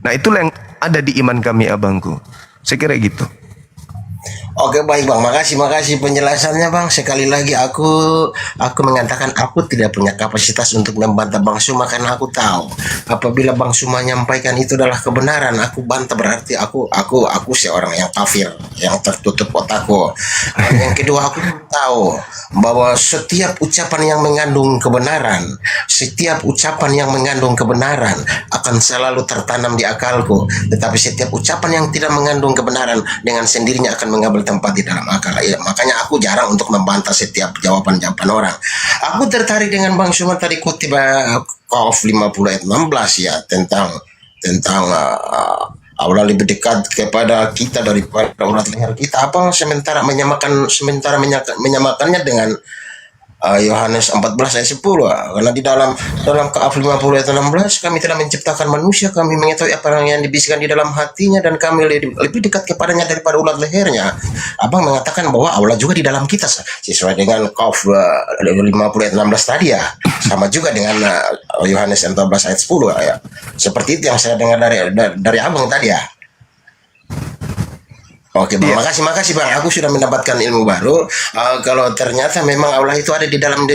Nah itulah yang ada di iman kami abangku. Saya kira gitu. Oke baik Bang, makasih penjelasannya Bang. Sekali lagi aku mengatakan aku tidak punya kapasitas untuk membantah Bang Suma, karena aku tahu apabila Bang Suma menyampaikan itu adalah kebenaran, aku bantah berarti aku seorang yang kafir, yang tertutup otakku. Dan yang kedua, aku tahu bahwa setiap ucapan yang mengandung kebenaran akan selalu tertanam di akalku, tetapi setiap ucapan yang tidak mengandung kebenaran dengan sendirinya akan mengambil tempat di dalam akal. Ya, makanya aku jarang untuk membantah setiap jawaban-jawaban orang. Aku tertarik dengan Bang Suma tadi kutip Qaf 50 ayat 16 ya, tentang Allah lebih dekat kepada kita daripada urat leher kita. Apa sementara menyamakannya dengan Yohanes 14 ayat 10, karena di dalam Qaf 50 ayat 16, kami telah menciptakan manusia, kami mengetahui apa yang dibisikkan di dalam hatinya, dan kami lebih dekat kepadanya daripada ulat lehernya. Abang mengatakan bahwa Allah juga di dalam kita, sesuai dengan Qaf 50 ayat 16 tadi ya, sama juga dengan Yohanes 14 ayat 10 ya. Seperti itu yang saya dengar dari abang tadi ya. Oke Bang, makasih Bang. Aku sudah mendapatkan ilmu baru. Kalau ternyata memang Allah itu ada di dalam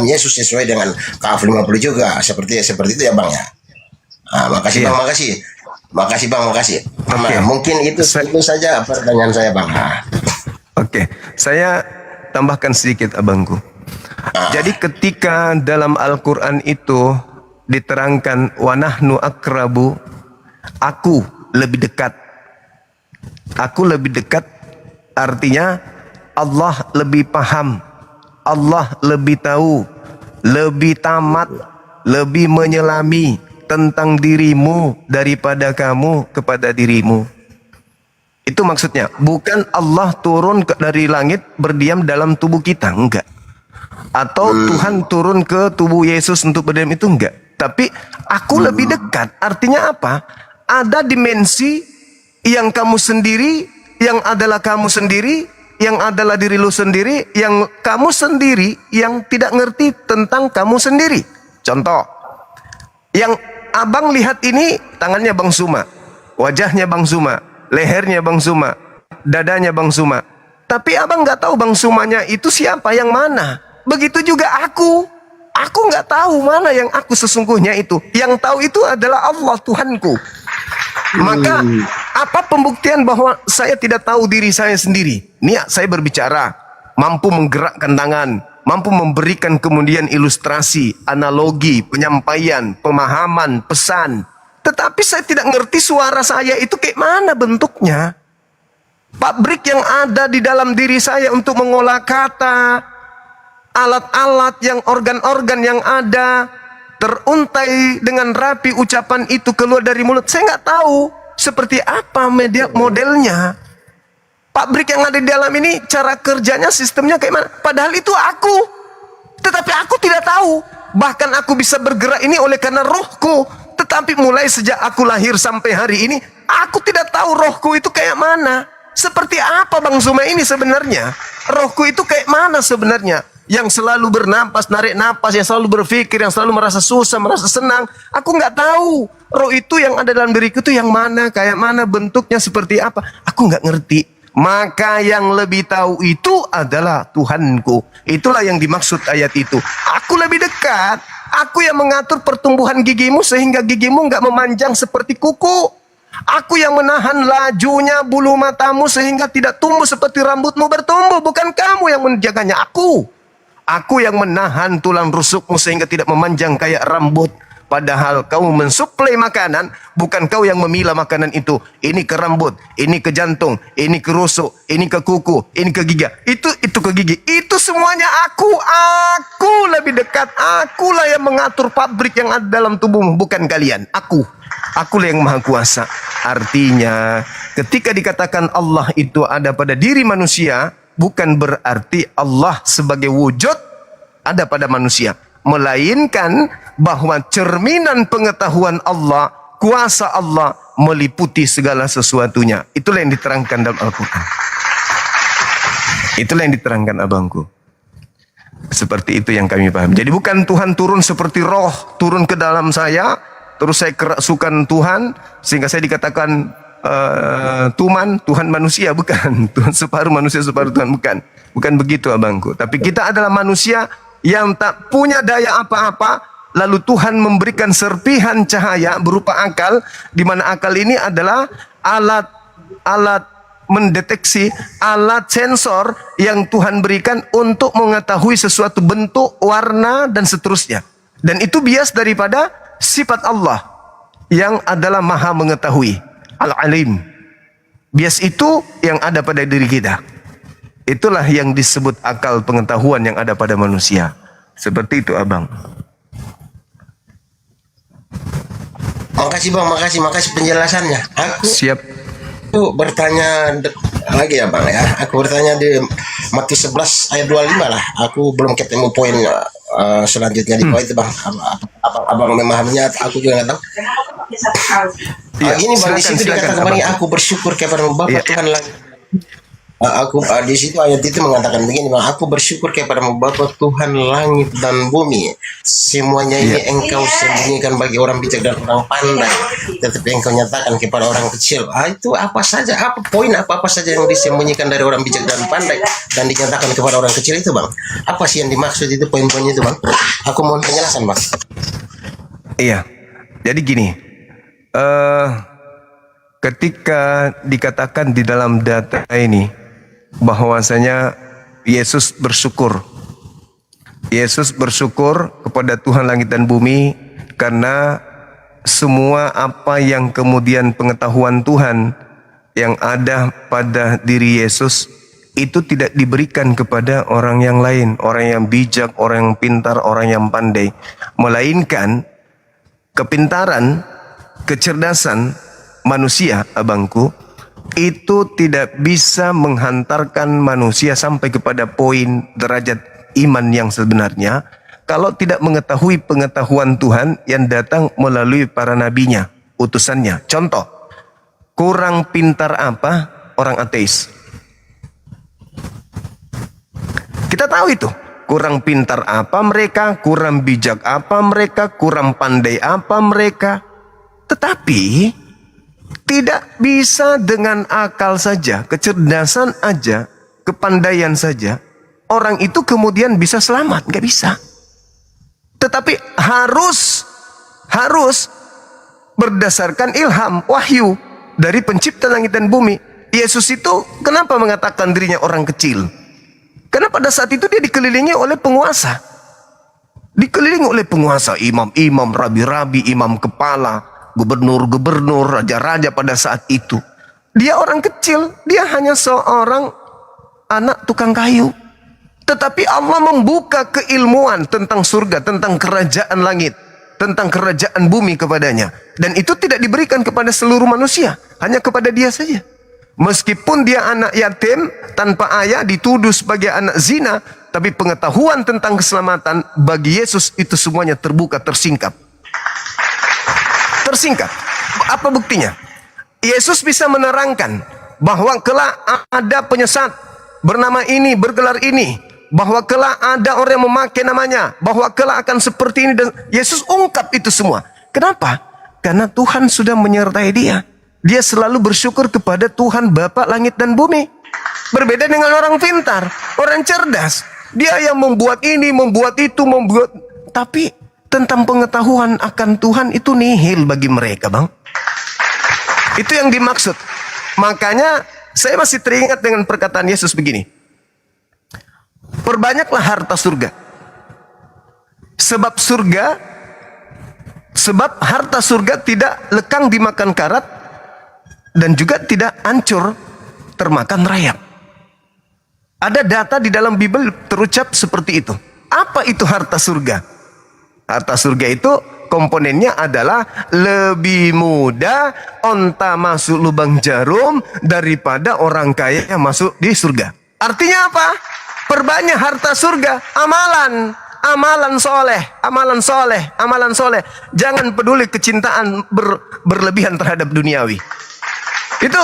Yesus sesuai dengan Qaf 50 juga. Seperti itu ya Bang ya. Makasih Bang, makasih. Makasih Bang, makasih. Okay. Mungkin itu saja pertanyaan saya Bang. Oke, saya tambahkan sedikit abangku. Jadi ketika dalam Al-Quran itu diterangkan wa nahnu akrabu, aku lebih dekat. Aku lebih dekat, artinya Allah lebih paham, Allah lebih tahu, lebih tamat, lebih menyelami tentang dirimu daripada kamu kepada dirimu. Itu maksudnya, bukan Allah turun dari langit berdiam dalam tubuh kita, enggak. Atau Tuhan turun ke tubuh Yesus untuk berdiam, itu enggak. Tapi aku lebih dekat, artinya apa? Ada dimensi yang kamu sendiri, yang adalah kamu sendiri, yang adalah diri lu sendiri, yang kamu sendiri, yang tidak ngerti tentang kamu sendiri. Contoh, yang abang lihat ini tangannya Bang Suma, wajahnya Bang Suma, lehernya Bang Suma, dadanya Bang Suma. Tapi abang nggak tahu Bang Sumanya itu siapa, yang mana. Begitu juga aku nggak tahu mana yang aku sesungguhnya itu. Yang tahu itu adalah Allah, Tuhanku. Maka apa pembuktian bahwa saya tidak tahu diri saya sendiri? Niat saya berbicara, mampu menggerakkan tangan, mampu memberikan kemudian ilustrasi, analogi, penyampaian, pemahaman, pesan. Tetapi saya tidak ngerti suara saya itu kayak mana bentuknya. Pabrik yang ada di dalam diri saya untuk mengolah kata, alat-alat yang organ-organ yang ada, teruntai dengan rapi ucapan itu keluar dari mulut. Saya nggak tahu seperti apa modelnya. Pabrik yang ada di dalam ini, cara kerjanya, sistemnya kayak mana. Padahal itu aku. Tetapi aku tidak tahu. Bahkan aku bisa bergerak ini oleh karena rohku. Tetapi mulai sejak aku lahir sampai hari ini, aku tidak tahu rohku itu kayak mana. Seperti apa Bang Zuma ini sebenarnya? Rohku itu kayak mana sebenarnya? Yang selalu bernapas, narik napas, yang selalu berpikir, yang selalu merasa susah, merasa senang. Aku nggak tahu. Roh itu yang ada dalam diriku itu yang mana, kayak mana, bentuknya seperti apa. Aku nggak ngerti. Maka yang lebih tahu itu adalah Tuhanku. Itulah yang dimaksud ayat itu. Aku lebih dekat. Aku yang mengatur pertumbuhan gigimu sehingga gigimu nggak memanjang seperti kuku. Aku yang menahan lajunya bulu matamu sehingga tidak tumbuh seperti rambutmu bertumbuh. Bukan kamu yang menjaganya, aku. Aku yang menahan tulang rusukmu sehingga tidak memanjang kayak rambut. Padahal kau mensuplai makanan, bukan kau yang memilah makanan itu. Ini ke rambut, ini ke jantung, ini ke rusuk, ini ke kuku, ini ke gigi. Itu ke gigi. Itu semuanya aku. Aku lebih dekat. Akulah yang mengatur pabrik yang ada dalam tubuhmu, bukan kalian. Akulah yang maha kuasa. Artinya, ketika dikatakan Allah itu ada pada diri manusia, bukan berarti Allah sebagai wujud ada pada manusia. Melainkan bahwa cerminan pengetahuan Allah, kuasa Allah meliputi segala sesuatunya. Itulah yang diterangkan dalam Al-Quran. Itulah yang diterangkan abangku. Seperti itu yang kami paham. Jadi bukan Tuhan turun seperti roh, turun ke dalam saya, terus saya kerasukan Tuhan, sehingga saya dikatakan Tuhan manusia. Bukan. Tuhan separuh manusia, separuh Tuhan. Bukan begitu abangku. Tapi kita adalah manusia yang tak punya daya apa-apa, lalu Tuhan memberikan serpihan cahaya berupa akal, di mana akal ini adalah alat mendeteksi, alat sensor yang Tuhan berikan untuk mengetahui sesuatu bentuk, warna, dan seterusnya. Dan itu bias daripada sifat Allah yang adalah maha mengetahui, Al-Alim. Bias itu yang ada pada diri kita. Itulah yang disebut akal pengetahuan yang ada pada manusia. Seperti itu abang. Makasih bang, makasih penjelasannya. Aku Siap. bertanya lagi ya bang ya. Aku bertanya di Matius 11 ayat 25 lah. Aku belum ketemu poin selanjutnya di poin itu bang. Abang memahaminya, aku juga nggak tahu. Gini bang, di situ dikatakan kemarin, aku bersyukur kepada Bapa Tuhan langit. Di situ ayat itu mengatakan begini bang, aku bersyukur kepada Bapa Tuhan langit dan bumi, semuanya ini engkau sembunyikan bagi orang bijak dan orang pandai, tetapi engkau nyatakan kepada orang kecil. Itu apa saja, poin apa saja yang disembunyikan dari orang bijak dan pandai dan dinyatakan kepada orang kecil itu bang? Apa sih yang dimaksud itu, poin-poinnya itu bang? Aku mohon penjelasan bang. Iya. Jadi gini, ketika dikatakan di dalam data ini bahwasanya Yesus bersyukur kepada Tuhan langit dan bumi karena semua apa yang kemudian pengetahuan Tuhan yang ada pada diri Yesus itu tidak diberikan kepada orang yang lain, orang yang bijak, orang yang pintar, orang yang pandai, melainkan kepintaran, kecerdasan manusia, abangku, itu tidak bisa menghantarkan manusia sampai kepada poin derajat iman yang sebenarnya kalau tidak mengetahui pengetahuan Tuhan yang datang melalui para nabinya, utusannya. Contoh, kurang pintar apa orang ateis? Kita tahu itu. Kurang pintar apa mereka, kurang bijak apa mereka, kurang pandai apa mereka. Tetapi tidak bisa dengan akal saja, kecerdasan aja, kepandaian saja, orang itu kemudian bisa selamat. Nggak bisa. Tetapi harus berdasarkan ilham, wahyu dari pencipta langit dan bumi. Yesus itu kenapa mengatakan dirinya orang kecil? Karena pada saat itu dia dikelilingi oleh penguasa. Dikelilingi oleh penguasa, imam-imam, rabi-rabi, imam kepala, gubernur-gubernur, raja-raja pada saat itu. Dia orang kecil, dia hanya seorang anak tukang kayu. Tetapi Allah membuka keilmuan tentang surga, tentang kerajaan langit, tentang kerajaan bumi kepadanya. Dan itu tidak diberikan kepada seluruh manusia, hanya kepada dia saja. Meskipun dia anak yatim, tanpa ayah, dituduh sebagai anak zina, tapi pengetahuan tentang keselamatan bagi Yesus itu semuanya terbuka, tersingkap. Tersingkap. Apa buktinya? Yesus bisa menerangkan bahwa kelak ada penyesat bernama ini, bergelar ini, bahwa kelak ada orang yang memakai namanya, bahwa kelak akan seperti ini, dan Yesus ungkap itu semua. Kenapa? Karena Tuhan sudah menyertai dia. Dia selalu bersyukur kepada Tuhan Bapa langit dan bumi. Berbeda dengan orang pintar, orang cerdas. Dia yang membuat ini, membuat itu, membuat. Tapi tentang pengetahuan akan Tuhan itu nihil bagi mereka, Bang. Itu yang dimaksud. Makanya saya masih teringat dengan perkataan Yesus begini. Perbanyaklah harta surga. Sebab harta surga tidak lekang dimakan karat, dan juga tidak hancur termakan rayap. Ada data di dalam Bible terucap seperti itu. Apa itu harta surga? Harta surga itu komponennya adalah lebih mudah onta masuk lubang jarum daripada orang kaya yang masuk di surga. Artinya apa? Perbanyak harta surga, amalan soleh, amalan soleh, amalan soleh. Jangan peduli kecintaan berlebihan terhadap duniawi. Itu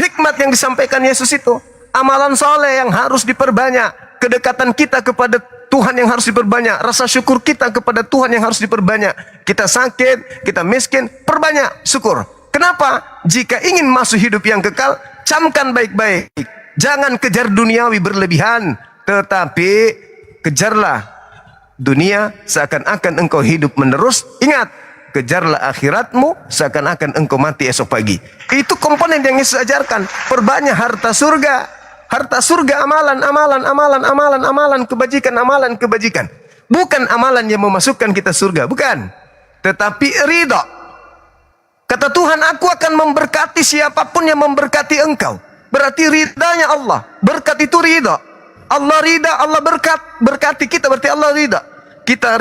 hikmat yang disampaikan Yesus itu. Amalan soleh yang harus diperbanyak. Kedekatan kita kepada Tuhan yang harus diperbanyak. Rasa syukur kita kepada Tuhan yang harus diperbanyak. Kita sakit, kita miskin, perbanyak syukur. Kenapa? Jika ingin masuk hidup yang kekal, camkan baik-baik. Jangan kejar duniawi berlebihan, tetapi kejarlah dunia seakan-akan engkau hidup menerus. Ingat, kejarlah akhiratmu seakan-akan engkau mati esok pagi. Itu komponen yang Yesus ajarkan. Perbanyak harta surga. Harta surga, amalan, kebajikan. Bukan amalan yang memasukkan kita surga, bukan. Tetapi ridha. Kata Tuhan, aku akan memberkati siapapun yang memberkati engkau. Berarti ridhanya Allah. Berkat itu ridha. Allah ridha, Allah berkati kita, berarti Allah ridha. Kita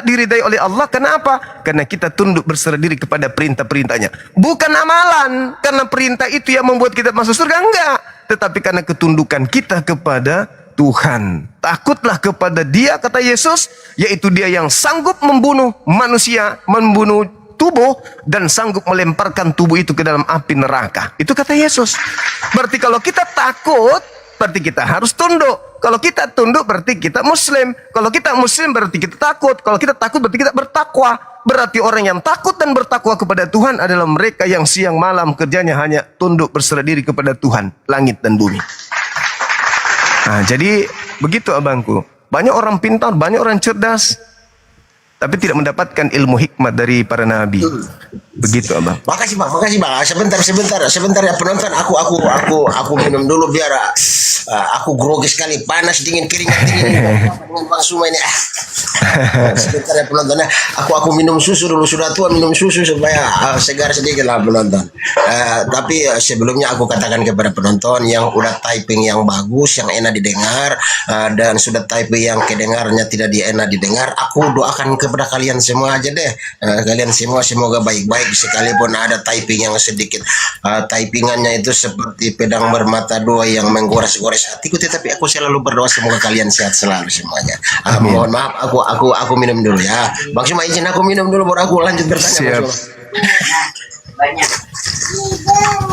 diridai oleh Allah. Kenapa? Karena kita tunduk berserah diri kepada perintah-perintahnya. Bukan amalan, karena perintah itu yang membuat kita masuk surga, enggak. Tetapi karena ketundukan kita kepada Tuhan. Takutlah kepada Dia, kata Yesus, yaitu Dia yang sanggup membunuh manusia, membunuh tubuh, dan sanggup melemparkan tubuh itu ke dalam api neraka. Itu kata Yesus. Berarti kalau kita takut, berarti kita harus tunduk. Kalau kita tunduk berarti kita muslim. Kalau kita muslim berarti kita takut. Kalau kita takut berarti kita bertakwa. Berarti orang yang takut dan bertakwa kepada Tuhan adalah mereka yang siang malam kerjanya hanya tunduk berserah diri kepada Tuhan langit dan bumi. Nah, jadi begitu abangku. Banyak orang pintar, banyak orang cerdas, tapi tidak mendapatkan ilmu hikmat dari para nabi. Begitu abang. Makasih bang. Sebentar ya penonton. Aku minum dulu biar aku grogi sekali, panas, dingin, keringat dingin. Bang Suma ini. Sebentar ya penonton. Aku minum susu dulu, sudah tua minum susu supaya segar sedikit lah penonton. Tapi sebelumnya aku katakan kepada penonton yang udah typing yang bagus, yang enak didengar, dan sudah typing yang kedengarnya tidak enak didengar, aku doakan kepada kalian semua aja deh. Kalian semua semoga baik-baik, sekalipun ada typing yang sedikit typingannya itu seperti pedang bermata dua yang menggores-gores hatiku, tetapi aku selalu berdoa semoga kalian sehat selalu semuanya. Mohon maaf, aku minum dulu ya. Bang Suma izin aku minum dulu baru aku lanjut bertanya. Siap. Bang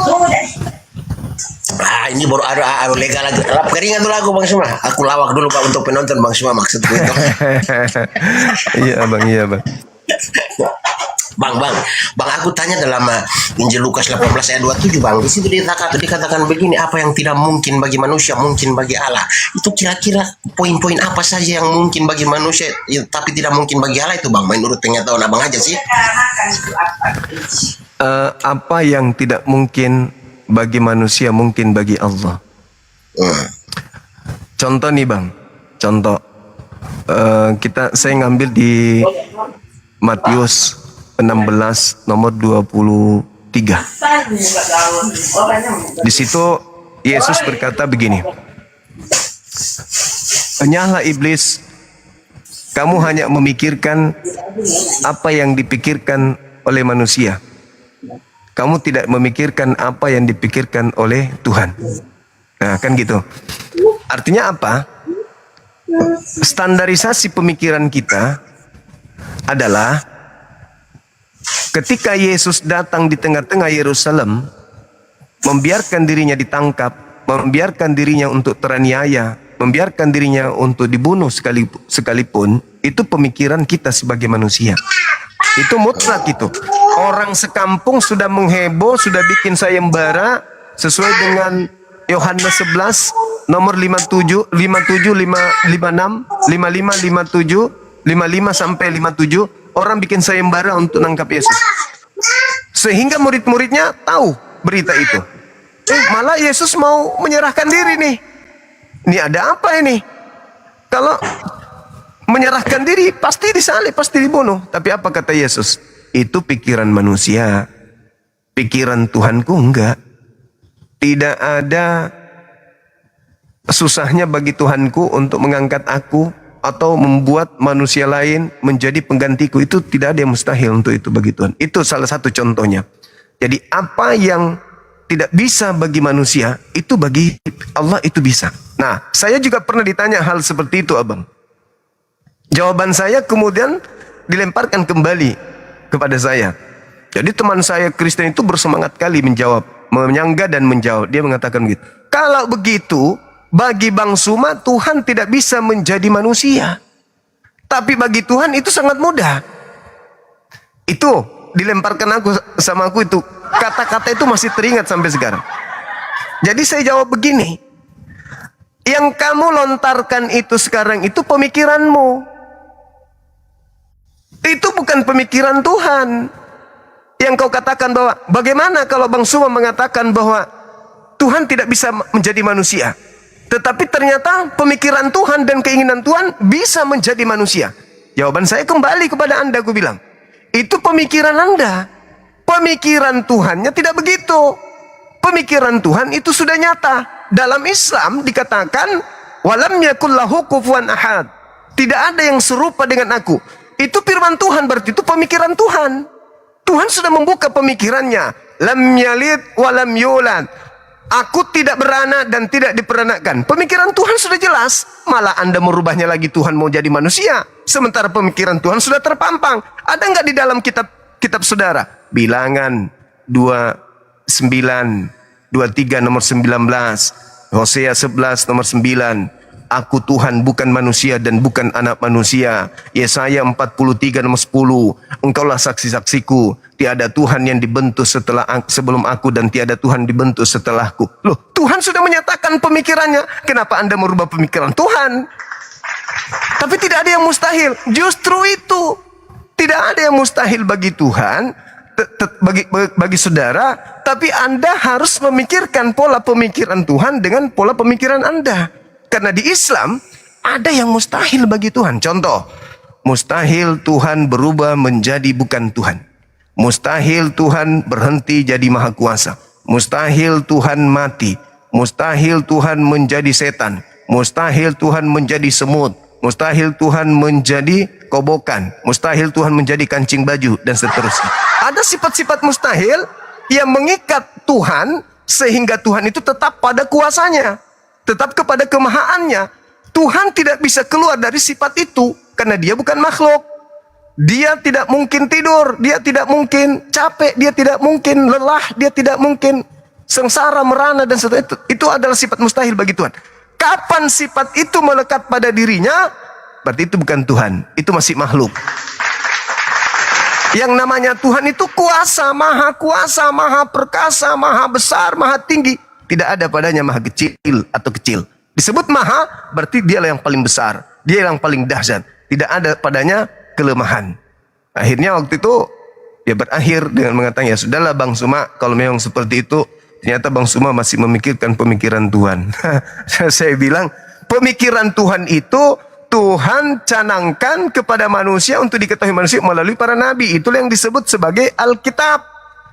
Suma. Ini baru ada legal lagi. Lap keringat dulu aku Bang Suma. Aku lawak dulu Pak untuk penonton Bang Suma maksudku itu. Iya bang. Bang, aku tanya dalam Injil Lukas 18 ayat 27 Bang. Di situ dikatakan begini, apa yang tidak mungkin bagi manusia mungkin bagi Allah. Itu kira-kira poin-poin apa saja yang mungkin bagi manusia tapi tidak mungkin bagi Allah itu Bang? Menurut pengetahuan Abang aja sih. Apa yang tidak mungkin bagi manusia mungkin bagi Allah. Contoh nih bang, saya ngambil di Matius 16 nomor 23. Di situ Yesus berkata begini, "Enyahlah iblis Kamu hanya memikirkan apa yang dipikirkan oleh manusia. Kamu tidak memikirkan apa yang dipikirkan oleh Tuhan. Nah, kan gitu. Artinya apa? Standarisasi pemikiran kita adalah ketika Yesus datang di tengah-tengah Yerusalem, membiarkan dirinya ditangkap, membiarkan dirinya untuk teraniaya, membiarkan dirinya untuk dibunuh sekalipun, itu pemikiran kita sebagai manusia. Itu mutlak itu. Orang sekampung sudah mengheboh, sudah bikin sayembara sesuai dengan Yohanes 11 nomor 57, 56, 55, 57, 55 sampai 57, orang bikin sayembara untuk nangkap Yesus. Sehingga murid-muridnya tahu berita itu. Malah Yesus mau menyerahkan diri nih. Ini ada apa ini? Kalau menyerahkan diri pasti disalib, pasti dibunuh. Tapi apa kata Yesus? Itu pikiran manusia. Pikiran Tuhanku enggak. Tidak ada susahnya bagi Tuhanku untuk mengangkat aku atau membuat manusia lain menjadi penggantiku. Itu tidak ada yang mustahil untuk itu bagi Tuhan. Itu salah satu contohnya. Jadi apa yang tidak bisa bagi manusia, itu bagi Allah itu bisa. Nah, saya juga pernah ditanya hal seperti itu, Abang. Jawaban saya kemudian dilemparkan kembali kepada saya. Jadi teman saya Kristen itu bersemangat kali menjawab, menyangga dan menjawab. Dia mengatakan begitu. Kalau begitu, bagi Bang Suma, Tuhan tidak bisa menjadi manusia. Tapi bagi Tuhan itu sangat mudah. Itu dilemparkan sama aku itu. Kata-kata itu masih teringat sampai sekarang. Jadi saya jawab begini. Yang kamu lontarkan itu sekarang itu pemikiranmu. Itu bukan pemikiran Tuhan. Yang kau katakan bahwa bagaimana kalau Bang Suma mengatakan bahwa Tuhan tidak bisa menjadi manusia. Tetapi ternyata pemikiran Tuhan dan keinginan Tuhan bisa menjadi manusia. Jawaban saya kembali kepada Anda, aku bilang. Itu pemikiran Anda. Pemikiran Tuhannya tidak begitu. Pemikiran Tuhan itu sudah nyata. Dalam Islam dikatakan walam yakul lahu kufuwan ahad. Tidak ada yang serupa dengan aku. Itu firman Tuhan, berarti itu pemikiran Tuhan. Tuhan sudah membuka pemikirannya. Lam yalid walam yulad. Aku tidak beranak dan tidak diperanakan. Pemikiran Tuhan sudah jelas. Malah Anda merubahnya lagi, Tuhan mau jadi manusia. Sementara pemikiran Tuhan sudah terpampang. Ada nggak di dalam kitab saudara? Bilangan 23 nomor 19. Hosea 11 nomor 9. Aku Tuhan bukan manusia dan bukan anak manusia. Yesaya 43 nomor 10. Engkaulah saksi-saksiku. Tiada Tuhan yang dibentuk sebelum aku dan tiada Tuhan dibentuk setelahku. Loh, Tuhan sudah menyatakan pemikirannya. Kenapa Anda merubah pemikiran Tuhan? Tapi tidak ada yang mustahil. Justru itu. Tidak ada yang mustahil bagi Tuhan, bagi saudara. Tapi Anda harus memikirkan pola pemikiran Tuhan dengan pola pemikiran Anda. Karena di Islam ada yang mustahil bagi Tuhan. Contoh, mustahil Tuhan berubah menjadi bukan Tuhan. Mustahil Tuhan berhenti jadi maha kuasa. Mustahil Tuhan mati. Mustahil Tuhan menjadi setan. Mustahil Tuhan menjadi semut. Mustahil Tuhan menjadi kobokan. Mustahil Tuhan menjadi kancing baju dan seterusnya. Ada sifat-sifat mustahil yang mengikat Tuhan sehingga Tuhan itu tetap pada kuasanya. Tetap kepada kemahaannya. Tuhan tidak bisa keluar dari sifat itu. Karena dia bukan makhluk. Dia tidak mungkin tidur. Dia tidak mungkin capek. Dia tidak mungkin lelah. Dia tidak mungkin sengsara, merana, dan seterusnya. Itu adalah sifat mustahil bagi Tuhan. Kapan sifat itu melekat pada dirinya, berarti itu bukan Tuhan. Itu masih makhluk. Yang namanya Tuhan itu kuasa, maha perkasa, maha besar, maha tinggi. Tidak ada padanya maha kecil atau kecil. Disebut maha, berarti dialah yang paling besar. Dia yang paling dahsyat. Tidak ada padanya kelemahan. Akhirnya waktu itu, dia berakhir dengan mengatakan, ya sudahlah Bang Suma, kalau memang seperti itu, ternyata Bang Suma masih memikirkan pemikiran Tuhan. Saya bilang, pemikiran Tuhan itu, Tuhan canangkan kepada manusia untuk diketahui manusia melalui para nabi. Itulah yang disebut sebagai Alkitab.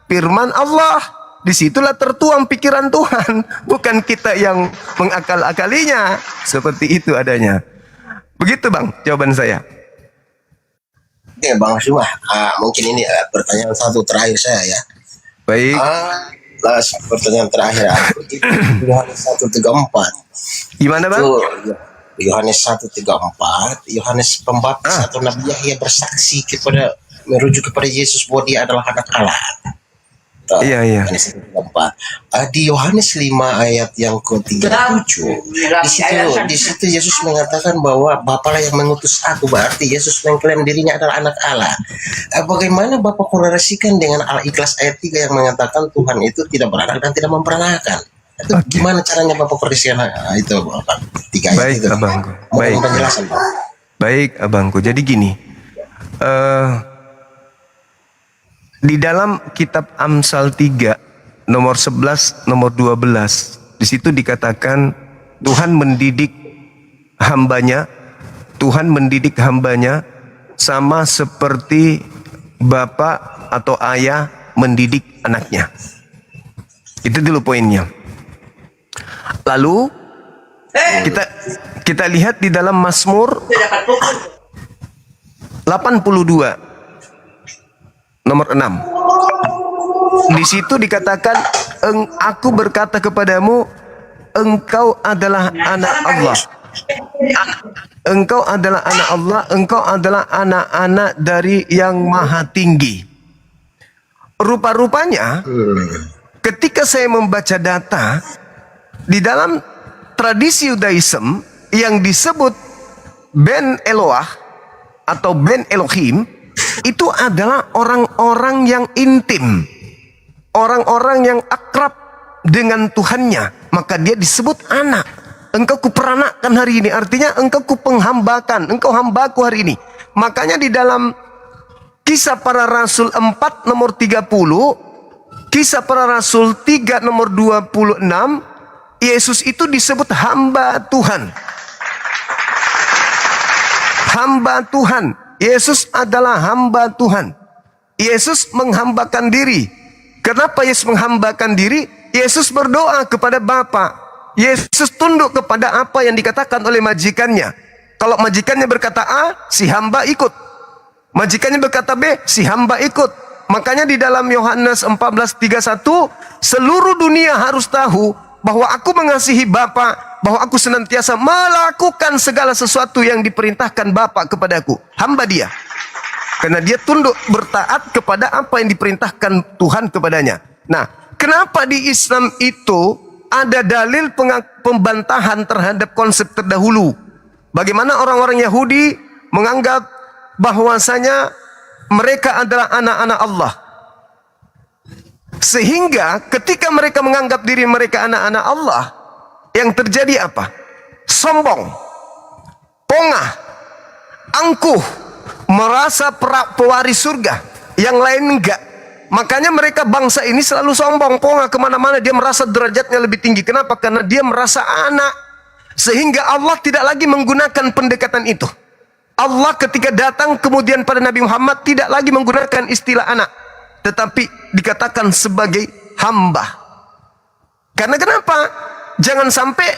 Firman Allah. Disitulah tertuang pikiran Tuhan. Bukan kita yang mengakal-akalinya. Seperti itu adanya. Begitu Bang, jawaban saya. Oke, Bang Sumah, mungkin ini pertanyaan satu terakhir saya ya. Baik. Pertanyaan terakhir aku itu Yohanes 1:34. Gimana Bang? Itu Yohanes 1:34, Yohanes Pembaptis atau Nabi Yahya bersaksi merujuk kepada Yesus bahwa dia adalah anak Allah. Iya. Yohanes 1:34. Di Yohanes 5 ayat yang ke-37, di situ Yesus mengatakan bahwa Bapalah yang mengutus aku, berarti Yesus mengklaim dirinya adalah anak Allah. Bagaimana Bapak korelasikan dengan Al-Ikhlas ayat 3 yang mengatakan Tuhan itu tidak beranak dan tidak memperanakan? Itu gimana caranya Bapak korelasikan itu Bapak? 3 ayat Baik, itu. Abangku. Mohon penjelasan, Pak. Baik, Abangku. Jadi gini. Di dalam kitab Amsal 3 nomor 11 nomor 12 di situ dikatakan Tuhan mendidik hambanya sama seperti bapak atau ayah mendidik anaknya. Itu dulu poinnya. Lalu kita lihat di dalam Mazmur 82 nomor 6. Di situ dikatakan, aku berkata kepadamu, engkau adalah anak Allah. Engkau adalah anak Allah, engkau adalah anak-anak dari yang maha tinggi. Rupa-rupanya, ketika saya membaca data, di dalam tradisi Yudaism yang disebut Ben Eloah atau Ben Elohim, itu adalah orang-orang yang intim, orang-orang yang akrab dengan Tuhannya, maka dia disebut anak. Engkau kuperanakkan hari ini, artinya engkau kupenghambakan, engkau hambaku hari ini. Makanya di dalam Kisah Para Rasul 4 nomor 30, Kisah Para Rasul 3 nomor 26, Yesus itu disebut hamba Tuhan. Hamba Tuhan. Yesus adalah hamba Tuhan. Yesus menghambakan diri. Kenapa Yesus menghambakan diri? Yesus berdoa kepada Bapa. Yesus tunduk kepada apa yang dikatakan oleh majikannya. Kalau majikannya berkata A, si hamba ikut. Majikannya berkata B, si hamba ikut. Makanya di dalam Yohanes 14:31, seluruh dunia harus tahu bahwa aku mengasihi Bapa, bahwa aku senantiasa melakukan segala sesuatu yang diperintahkan Bapa kepadaku. Hamba dia. Karena dia tunduk bertaat kepada apa yang diperintahkan Tuhan kepadanya. Nah, kenapa di Islam itu ada dalil pembantahan terhadap konsep terdahulu? Bagaimana orang-orang Yahudi menganggap bahwasanya mereka adalah anak-anak Allah. Sehingga ketika mereka menganggap diri mereka anak-anak Allah, yang terjadi apa? Sombong, pongah, angkuh, merasa pewaris surga, yang lain enggak. Makanya mereka bangsa ini selalu sombong, pongah, kemana-mana dia merasa derajatnya lebih tinggi. Kenapa? Karena dia merasa anak. Sehingga Allah tidak lagi menggunakan pendekatan itu. Allah ketika datang kemudian pada Nabi Muhammad tidak lagi menggunakan istilah anak, tetapi dikatakan sebagai hamba. Karena kenapa? Jangan sampai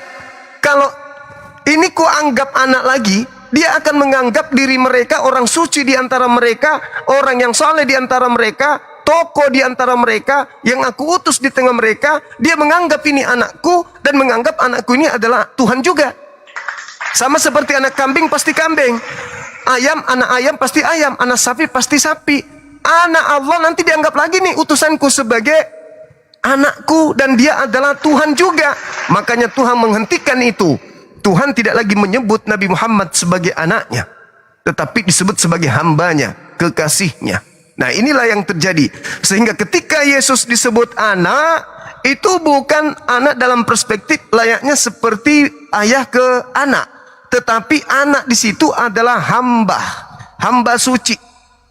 kalau ini ku anggap anak lagi, dia akan menganggap diri mereka orang suci di antara mereka, orang yang soleh di antara mereka, tokoh di antara mereka, yang aku utus di tengah mereka. Dia menganggap ini anakku dan menganggap anakku ini adalah Tuhan juga. Sama seperti anak kambing pasti kambing, anak ayam pasti ayam, anak sapi pasti sapi. Anak Allah nanti dianggap lagi nih utusanku sebagai anakku dan dia adalah Tuhan juga. Makanya Tuhan menghentikan itu. Tuhan tidak lagi menyebut Nabi Muhammad sebagai anaknya, tetapi disebut sebagai hambanya, kekasihnya. Nah, inilah yang terjadi. Sehingga ketika Yesus disebut anak, itu bukan anak dalam perspektif layaknya seperti ayah ke anak, tetapi anak di situ adalah hamba, hamba suci,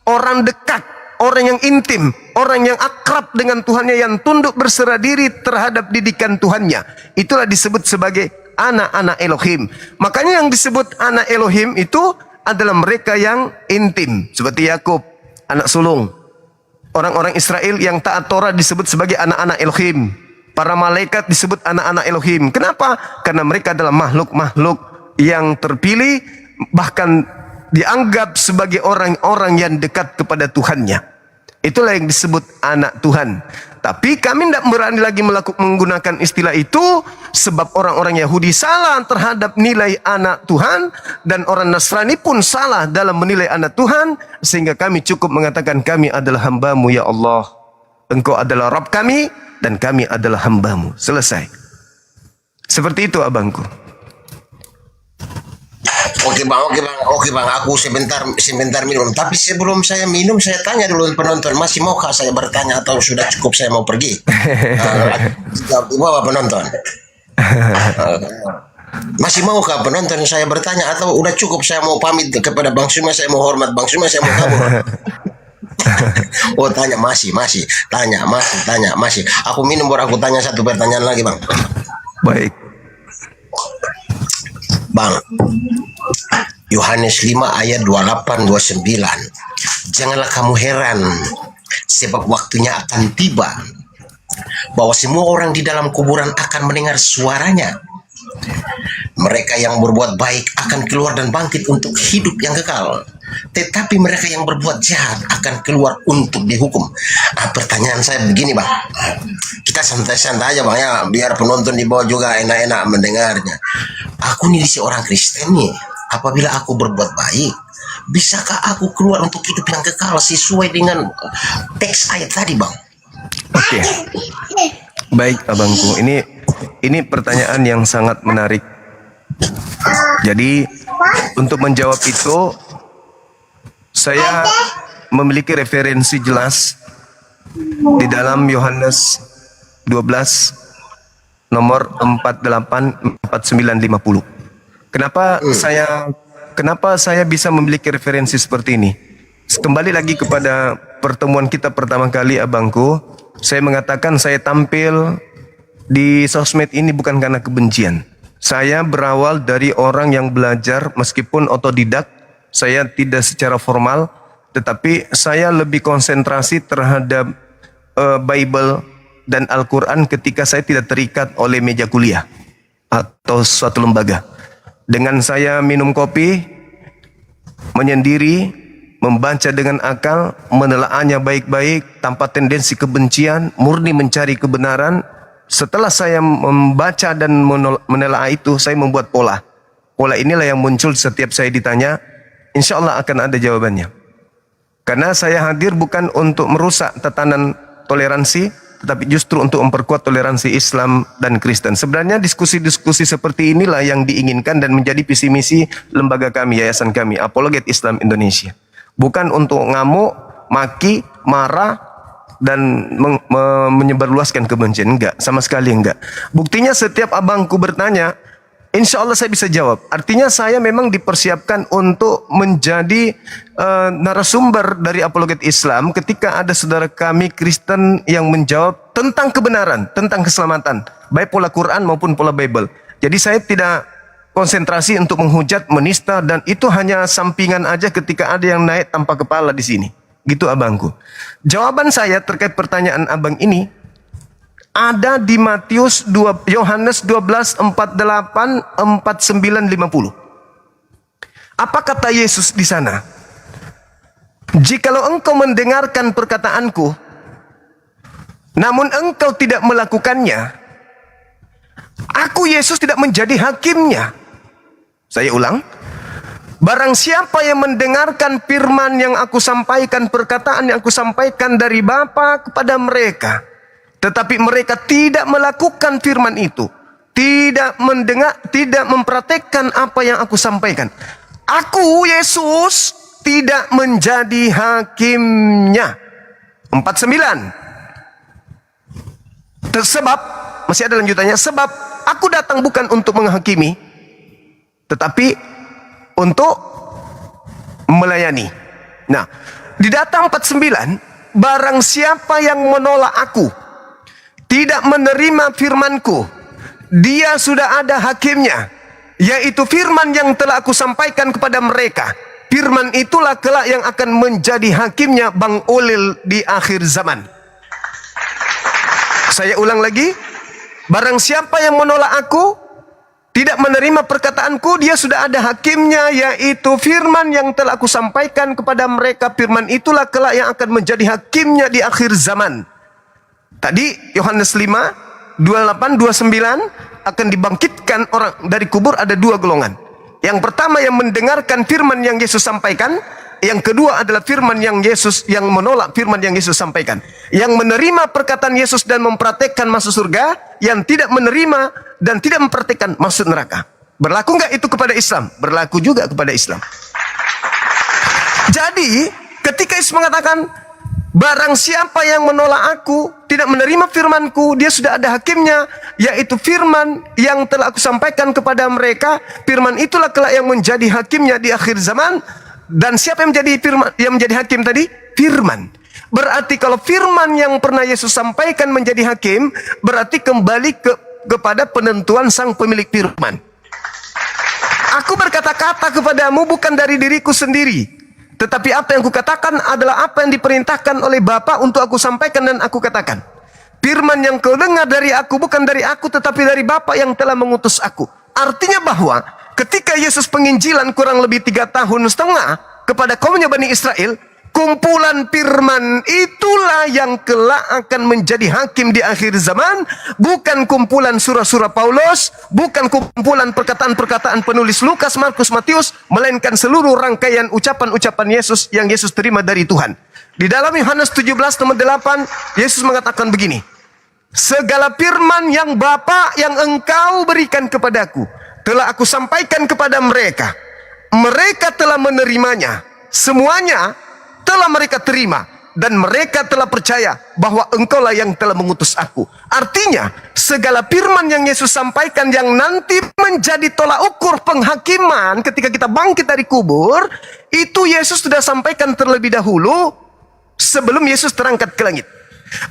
orang dekat, orang yang intim, orang yang akrab dengan Tuhannya, yang tunduk berserah diri terhadap didikan Tuhannya. Itulah disebut sebagai anak-anak Elohim. Makanya yang disebut anak Elohim itu adalah mereka yang intim, seperti Yakub, anak sulung. Orang-orang Israel yang taat Torah disebut sebagai anak-anak Elohim. Para malaikat disebut anak-anak Elohim. Kenapa? Karena mereka adalah makhluk-makhluk yang terpilih, bahkan dianggap sebagai orang-orang yang dekat kepada Tuhannya. Itulah yang disebut anak Tuhan. Tapi kami tidak berani lagi menggunakan istilah itu, sebab orang-orang Yahudi salah terhadap nilai anak Tuhan, dan orang Nasrani pun salah dalam menilai anak Tuhan, sehingga kami cukup mengatakan kami adalah hamba-Mu ya Allah. Engkau adalah Rabb kami, dan kami adalah hamba-Mu. Selesai. Seperti itu abangku. Oke bang, aku sebentar minum. Tapi sebelum saya minum, saya tanya dulu penonton, masih maukah saya bertanya atau sudah cukup saya mau pergi? Bapak penonton, masih maukah penonton saya bertanya atau udah cukup saya mau pamit kepada Bang Suma, saya mau hormat Bang Suma, saya mau kabur? Oh tanya masih, tanya masih. Aku minum baru aku tanya satu pertanyaan lagi bang. Baik. Bang, Yohanes 5 ayat 28-29. Janganlah kamu heran, sebab waktunya akan tiba bahwa semua orang di dalam kuburan akan mendengar suaranya. Mereka yang berbuat baik akan keluar dan bangkit untuk hidup yang kekal, tetapi mereka yang berbuat jahat akan keluar untuk dihukum. Pertanyaan saya begini bang, kita santai-santai aja bang ya, biar penonton di bawah juga enak-enak mendengarnya. Aku nih seorang Kristen nih, apabila aku berbuat baik, bisakah aku keluar untuk hidup yang kekal sesuai dengan teks ayat tadi bang? Oke. Baik abangku, ini pertanyaan yang sangat menarik. Jadi untuk menjawab itu, saya memiliki referensi jelas di dalam Yohanes 12 nomor 48, 49, 50. Kenapa saya bisa memiliki referensi seperti ini? Kembali lagi kepada pertemuan kita pertama kali abangku, saya mengatakan saya tampil di sosmed ini bukan karena kebencian. Saya berawal dari orang yang belajar meskipun otodidak. Saya tidak secara formal, tetapi saya lebih konsentrasi terhadap Bible dan Al-Quran ketika saya tidak terikat oleh meja kuliah atau suatu lembaga. Dengan saya minum kopi, menyendiri, membaca dengan akal, menelaahnya baik-baik, tanpa tendensi kebencian, murni mencari kebenaran. Setelah saya membaca dan menelaah itu, saya membuat pola. Pola inilah yang muncul setiap saya ditanya, insya Allah akan ada jawabannya. Karena saya hadir bukan untuk merusak tatanan toleransi, tetapi justru untuk memperkuat toleransi Islam dan Kristen. Sebenarnya diskusi-diskusi seperti inilah yang diinginkan dan menjadi visi misi lembaga kami, yayasan kami, Apologet Islam Indonesia. Bukan untuk ngamuk, maki, marah, dan menyebarluaskan kebencian. Enggak, sama sekali enggak. Buktinya setiap abangku bertanya, insya Allah saya bisa jawab. Artinya saya memang dipersiapkan untuk menjadi narasumber dari Apologet Islam ketika ada saudara kami Kristen yang menjawab tentang kebenaran, tentang keselamatan, baik pola Quran maupun pola Bible. Jadi saya tidak konsentrasi untuk menghujat, menista, dan itu hanya sampingan aja ketika ada yang naik tanpa kepala di sini. Gitu abangku. Jawaban saya terkait pertanyaan abang ini ada di Yohanes 12, 48, 49, 50. Apa kata Yesus di sana? Jikalau engkau mendengarkan perkataanku, namun engkau tidak melakukannya, aku Yesus tidak menjadi hakimnya. Saya ulang. Barang siapa yang mendengarkan firman yang aku sampaikan, perkataan yang aku sampaikan dari Bapa kepada mereka, tetapi mereka tidak melakukan firman itu, tidak mendengar, tidak mempraktekkan apa yang aku sampaikan, aku Yesus tidak menjadi hakimnya. 49. Sebab, masih ada lanjutannya, sebab aku datang bukan untuk menghakimi, tetapi untuk melayani. Nah, di data 49, barang siapa yang menolak aku, tidak menerima firmanku, dia sudah ada hakimnya, yaitu firman yang telah aku sampaikan kepada mereka. Firman itulah kelak yang akan menjadi hakimnya Bang Ulil di akhir zaman. Saya ulang lagi, barang siapa yang menolak aku, tidak menerima perkataanku, dia sudah ada hakimnya, yaitu firman yang telah aku sampaikan kepada mereka. Firman itulah kelak yang akan menjadi hakimnya di akhir zaman. Tadi Yohanes 5, 28, 29 akan dibangkitkan orang dari kubur. Ada dua golongan. Yang pertama yang mendengarkan firman yang Yesus sampaikan. Yang kedua adalah firman yang menolak firman yang Yesus sampaikan. Yang menerima perkataan Yesus dan mempraktekkan masuk surga, yang tidak menerima dan tidak mempraktekkan masuk neraka. Berlaku nggak itu kepada Islam? Berlaku juga kepada Islam. Jadi, ketika Yesus mengatakan, barang siapa yang menolak aku, tidak menerima firmanku, dia sudah ada hakimnya, yaitu firman yang telah aku sampaikan kepada mereka. Firman itulah kelak yang menjadi hakimnya di akhir zaman. Dan siapa yang menjadi hakim tadi? Firman. Berarti kalau firman yang pernah Yesus sampaikan menjadi hakim, berarti kembali kepada penentuan sang pemilik firman. Aku berkata-kata kepadamu bukan dari diriku sendiri, tetapi apa yang kukatakan adalah apa yang diperintahkan oleh Bapa untuk aku sampaikan dan aku katakan. Firman yang kau dengar dari aku bukan dari aku, tetapi dari Bapa yang telah mengutus aku. Artinya bahwa ketika Yesus penginjilan kurang lebih 3,5 tahun kepada kaumnya Bani Israel, kumpulan firman itulah yang kelak akan menjadi hakim di akhir zaman. Bukan kumpulan surah-surah Paulus, bukan kumpulan perkataan-perkataan penulis Lukas, Markus, Matius, melainkan seluruh rangkaian ucapan-ucapan Yesus yang Yesus terima dari Tuhan. Di dalam Yohanes 17 nomor 8, Yesus mengatakan begini, segala firman yang Bapa yang engkau berikan kepadaku, telah aku sampaikan kepada mereka. Mereka telah menerimanya. Semuanya telah mereka terima. Dan mereka telah percaya bahwa engkaulah yang telah mengutus aku. Artinya, segala firman yang Yesus sampaikan yang nanti menjadi tolak ukur penghakiman ketika kita bangkit dari kubur, itu Yesus sudah sampaikan terlebih dahulu sebelum Yesus terangkat ke langit.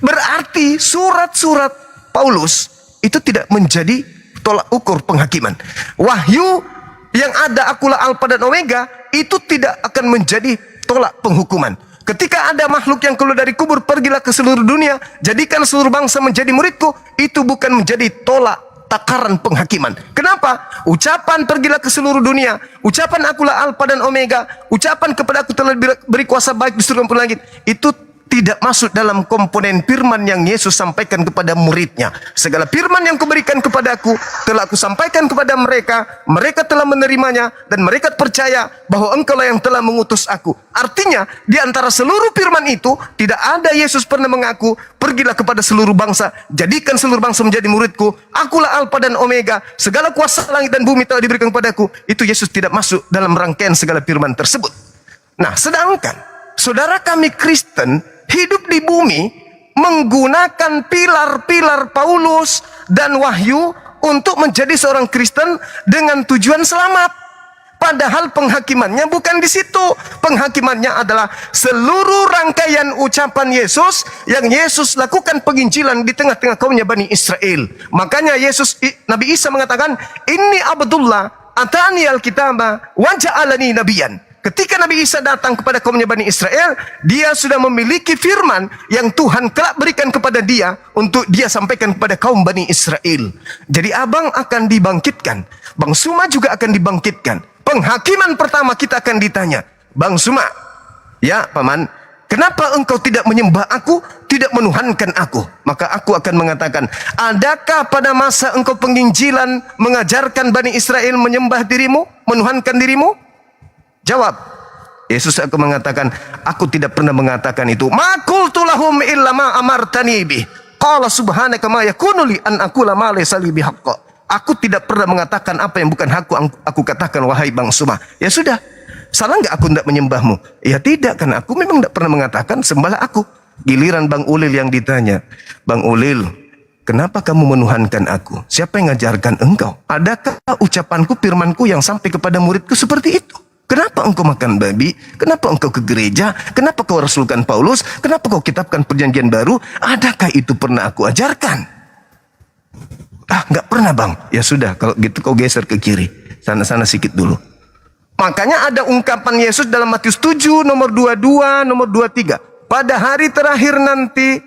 Berarti surat-surat Paulus itu tidak menjadi tolak ukur penghakiman. Wahyu yang ada akulah Alfa dan Omega itu tidak akan menjadi tolak penghukuman. Ketika ada makhluk yang keluar dari kubur, pergilah ke seluruh dunia, jadikan seluruh bangsa menjadi muridku, itu bukan menjadi tolak takaran penghakiman. Kenapa? Ucapan pergilah ke seluruh dunia, ucapan akulah Alfa dan Omega, ucapan kepada aku telah beri kuasa baik di surga maupun langit, itu tidak masuk dalam komponen firman yang Yesus sampaikan kepada muridnya. Segala firman yang kuberikan kepadaku telah aku sampaikan kepada mereka. Mereka telah menerimanya dan mereka percaya bahwa engkaulah yang telah mengutus aku. Artinya di antara seluruh firman itu tidak ada Yesus pernah mengaku, pergilah kepada seluruh bangsa, jadikan seluruh bangsa menjadi muridku. Akulah Alfa dan Omega, segala kuasa langit dan bumi telah diberikan kepadaku. Itu Yesus tidak masuk dalam rangkaian segala firman tersebut. Nah, sedangkan saudara kami Kristen hidup di bumi menggunakan pilar-pilar Paulus dan Wahyu untuk menjadi seorang Kristen dengan tujuan selamat. Padahal penghakimannya bukan di situ. Penghakimannya adalah seluruh rangkaian ucapan Yesus yang Yesus lakukan penginjilan di tengah-tengah kaumnya Bani Israel. Makanya Nabi Isa mengatakan, "Inni Abdullah atani al-kitaba wa ja'alani nabiyan." Ketika Nabi Isa datang kepada kaumnya Bani Israel, dia sudah memiliki firman yang Tuhan telah berikan kepada dia untuk dia sampaikan kepada kaum Bani Israel. Jadi abang akan dibangkitkan, Bang Suma juga akan dibangkitkan. Penghakiman pertama kita akan ditanya, Bang Suma, ya Paman, kenapa engkau tidak menyembah aku, tidak menuhankan aku? Maka aku akan mengatakan, adakah pada masa engkau penginjilan mengajarkan Bani Israel menyembah dirimu, menuhankan dirimu? Jawab. Yesus akan mengatakan, aku tidak pernah mengatakan itu. Ma qultu lahum illa ma amartani bih. Qala subhanaka ma yakunu li an aqula ma laysa li bihaqq. Aku tidak pernah mengatakan apa yang bukan aku katakan, wahai Bang Suma. Ya sudah. Salah enggak aku tidak menyembahmu? Ya tidak, kan aku memang tidak pernah mengatakan sembahlah aku. Giliran Bang Ulil yang ditanya. Bang Ulil, kenapa kamu menuhankan aku? Siapa yang mengajarkan engkau? Adakah ucapanku, firmanku yang sampai kepada muridku seperti itu? Kenapa engkau makan babi? Kenapa engkau ke gereja? Kenapa kau rasulkan Paulus? Kenapa kau kitabkan perjanjian baru? Adakah itu pernah aku ajarkan? Enggak pernah Bang. Ya sudah, kalau gitu kau geser ke kiri. Sana-sana sikit dulu. Makanya ada ungkapan Yesus dalam Matius 7 nomor 22, nomor 23. Pada hari terakhir nanti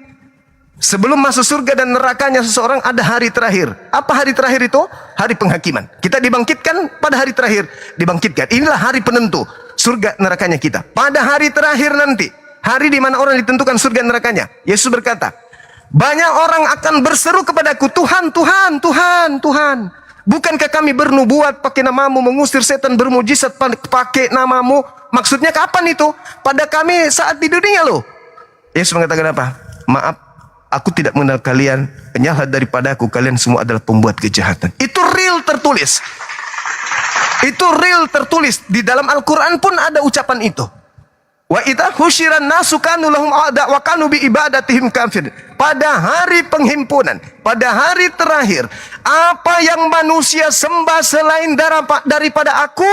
Sebelum masuk surga dan nerakanya seseorang ada hari terakhir. Apa hari terakhir itu? Hari penghakiman. Kita dibangkitkan pada hari terakhir. Dibangkitkan. Inilah hari penentu surga nerakanya kita. Pada hari terakhir nanti, hari di mana orang ditentukan surga nerakanya, Yesus berkata, banyak orang akan berseru kepadaku, Tuhan, Tuhan, Tuhan, Tuhan. Bukankah kami bernubuat pakai namamu, mengusir setan, bermujizat pakai namamu? Maksudnya kapan itu? Pada kami saat di dunia loh. Yesus mengatakan apa? Maaf, aku tidak mengenal kalian. Enyahlah daripada aku, kalian semua adalah pembuat kejahatan. Itu real tertulis. Itu real tertulis. Di dalam Al-Quran pun ada ucapan itu. Wa idza husyiran nasu kanu lahum a'da wa kanu bi ibadatihim kafir. Pada hari penghimpunan, pada hari terakhir, apa yang manusia sembah selain daripada aku,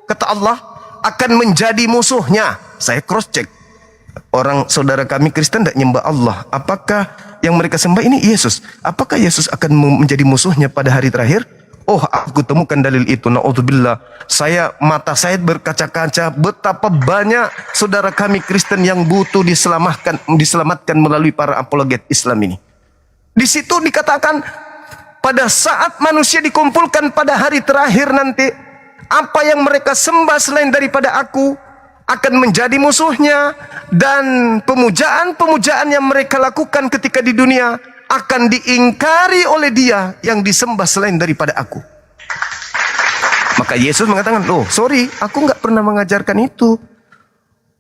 kata Allah, akan menjadi musuhnya. Saya cross check. Orang saudara kami Kristen tidak nyembah Allah. Apakah yang mereka sembah ini Yesus? Apakah Yesus akan menjadi musuhnya pada hari terakhir? Oh, aku temukan dalil itu. Na'udzubillah. Mata saya berkaca-kaca betapa banyak saudara kami Kristen yang butuh diselamatkan melalui para apologet Islam ini. Di situ dikatakan pada saat manusia dikumpulkan pada hari terakhir nanti, apa yang mereka sembah selain daripada aku akan menjadi musuhnya, dan pemujaan-pemujaan yang mereka lakukan ketika di dunia akan diingkari oleh dia yang disembah selain daripada aku. Maka Yesus mengatakan, loh sorry, aku nggak pernah mengajarkan itu.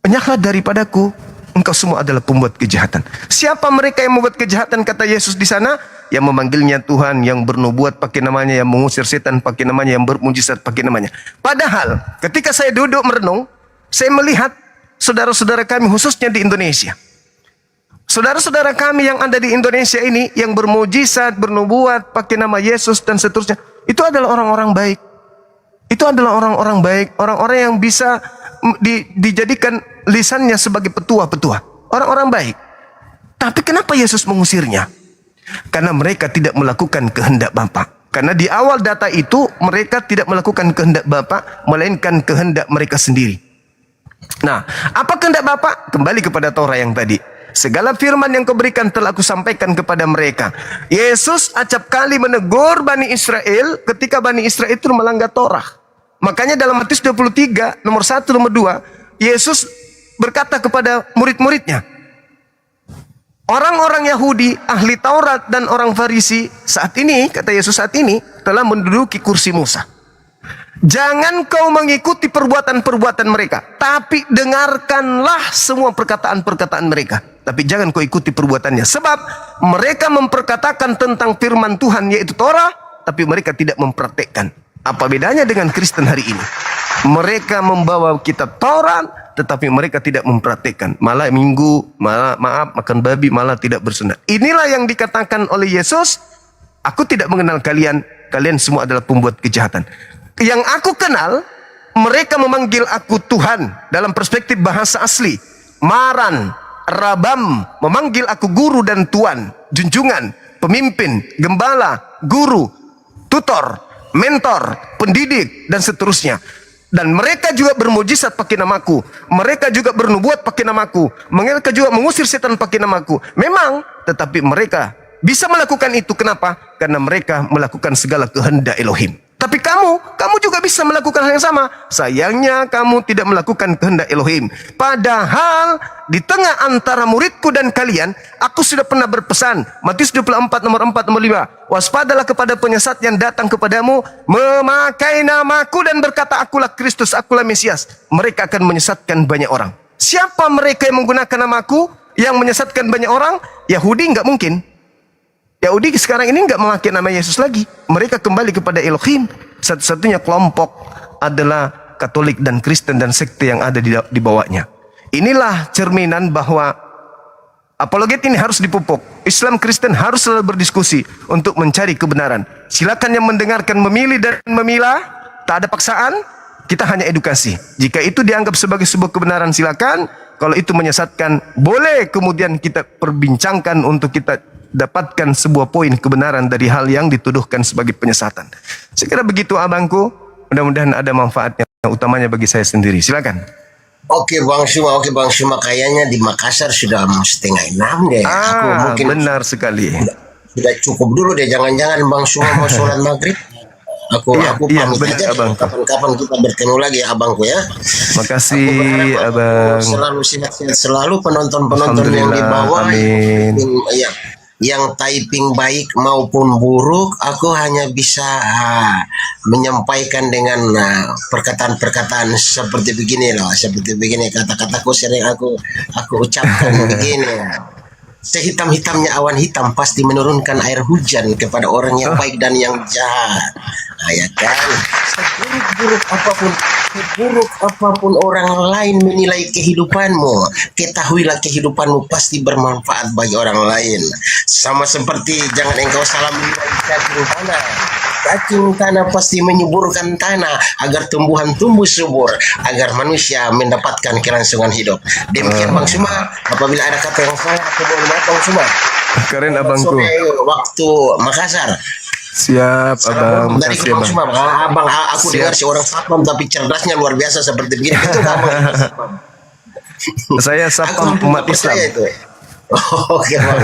Enyahlah daripadaku, engkau semua adalah pembuat kejahatan. Siapa mereka yang membuat kejahatan, kata Yesus di sana? Yang memanggilnya Tuhan, yang bernubuat pakai namanya, yang mengusir setan pakai namanya, yang bermujizat pakai namanya. Padahal ketika saya duduk merenung, saya melihat saudara-saudara kami khususnya di Indonesia. Saudara-saudara kami yang ada di Indonesia ini, yang bermujizat, bernubuat pakai nama Yesus dan seterusnya, itu adalah orang-orang baik. Itu adalah orang-orang baik, orang-orang yang bisa dijadikan lisannya sebagai petua-petua. Orang-orang baik. Tapi kenapa Yesus mengusirnya? Karena mereka tidak melakukan kehendak Bapa. Karena di awal data itu mereka tidak melakukan kehendak Bapa, melainkan kehendak mereka sendiri. Nah, apa kehendak Bapa? Kembali kepada Taurat yang tadi. Segala firman yang kau berikan telah aku sampaikan kepada mereka. Yesus acap kali menegur Bani Israel ketika Bani Israel itu melanggar Taurat. Makanya dalam Matius 23, nomor 1, nomor 2, Yesus berkata kepada murid-muridnya, orang-orang Yahudi, ahli Taurat dan orang Farisi saat ini, kata Yesus saat ini, telah menduduki kursi Musa. Jangan kau mengikuti perbuatan-perbuatan mereka, tapi dengarkanlah semua perkataan-perkataan mereka. Tapi jangan kau ikuti perbuatannya. Sebab mereka memperkatakan tentang firman Tuhan, yaitu Torah, tapi mereka tidak mempraktekkan. Apa bedanya dengan Kristen hari ini? Mereka membawa kitab Taurat, tetapi mereka tidak mempraktekkan. Malah minggu, malah maaf, makan babi, malah tidak bersunat. Inilah yang dikatakan oleh Yesus, aku tidak mengenal kalian, kalian semua adalah pembuat kejahatan. Yang aku kenal, mereka memanggil aku Tuhan dalam perspektif bahasa asli. Maran, Rabam, memanggil aku guru dan tuan, junjungan, pemimpin, gembala, guru, tutor, mentor, pendidik, dan seterusnya. Dan mereka juga bermujizat pakai namaku. Mereka juga bernubuat pakai namaku. Mereka juga mengusir setan pakai namaku. Memang, tetapi mereka bisa melakukan itu. Kenapa? Karena mereka melakukan segala kehendak Elohim. Tapi kamu juga bisa melakukan hal yang sama. Sayangnya kamu tidak melakukan kehendak Elohim. Padahal di tengah antara muridku dan kalian, aku sudah pernah berpesan. Matius 24 nomor 4 nomor 5. Waspadalah kepada penyesat yang datang kepadamu, memakai namaku dan berkata, akulah Kristus, akulah Mesias. Mereka akan menyesatkan banyak orang. Siapa mereka yang menggunakan namaku yang menyesatkan banyak orang? Yahudi nggak mungkin. Yahudi sekarang ini nggak memakai nama Yesus lagi. Mereka kembali kepada Elohim. Satu-satunya kelompok adalah Katolik dan Kristen dan sekte yang ada di bawahnya. Inilah cerminan bahwa apologet ini harus dipupuk. Islam Kristen harus selalu berdiskusi untuk mencari kebenaran. Silakan yang mendengarkan memilih dan memilah. Tak ada paksaan. Kita hanya edukasi. Jika itu dianggap sebagai sebuah kebenaran, silakan. Kalau itu menyesatkan, boleh kemudian kita perbincangkan untuk kita dapatkan sebuah poin kebenaran dari hal yang dituduhkan sebagai penyesatan. Saya kira begitu abangku. Mudah-mudahan ada manfaatnya, utamanya bagi saya sendiri. Silakan. Oke Bang Suma, kayaknya di Makassar sudah 5:30 deh. Aku mungkin Benar sekali. sudah cukup dulu deh. Jangan-jangan Bang Suma mau sholat maghrib. Aku Iya, pamit benar, aja deh. Abang. Kapan-kapan kita bertemu lagi ya abangku ya. Makasih Aku berharap Abang. selalu sehat-sehat selalu penonton-penonton yang di Alhamdulillah, bawah amin. yang typing baik maupun buruk. Aku hanya bisa menyampaikan dengan perkataan-perkataan seperti begini loh, seperti begini kata-kataku sering aku ucapkan begini. Sehitam-hitamnya awan hitam pasti menurunkan air hujan kepada orang yang baik dan yang jahat. Ya kan? Seburuk apapun orang lain menilai kehidupanmu, ketahuilah kehidupanmu pasti bermanfaat bagi orang lain. Sama seperti jangan engkau salah menilai cacing tanah. Cacing tanah pasti menyuburkan tanah agar tumbuhan tumbuh subur, agar manusia mendapatkan kelangsungan hidup. Demikian Bang Suma, apabila ada kata yang salah aku mohon maaf Bang Suma. Keren abangku. Sore waktu Makassar. Siap abang, Dari makasih Bang abang. Suma, abang aku Siap. dengar seorang satpam tapi cerdasnya luar biasa seperti begini. Betul nggak, Bang? Saya Aku sapam hampir umat tak Islam. percaya itu. Oke Bang.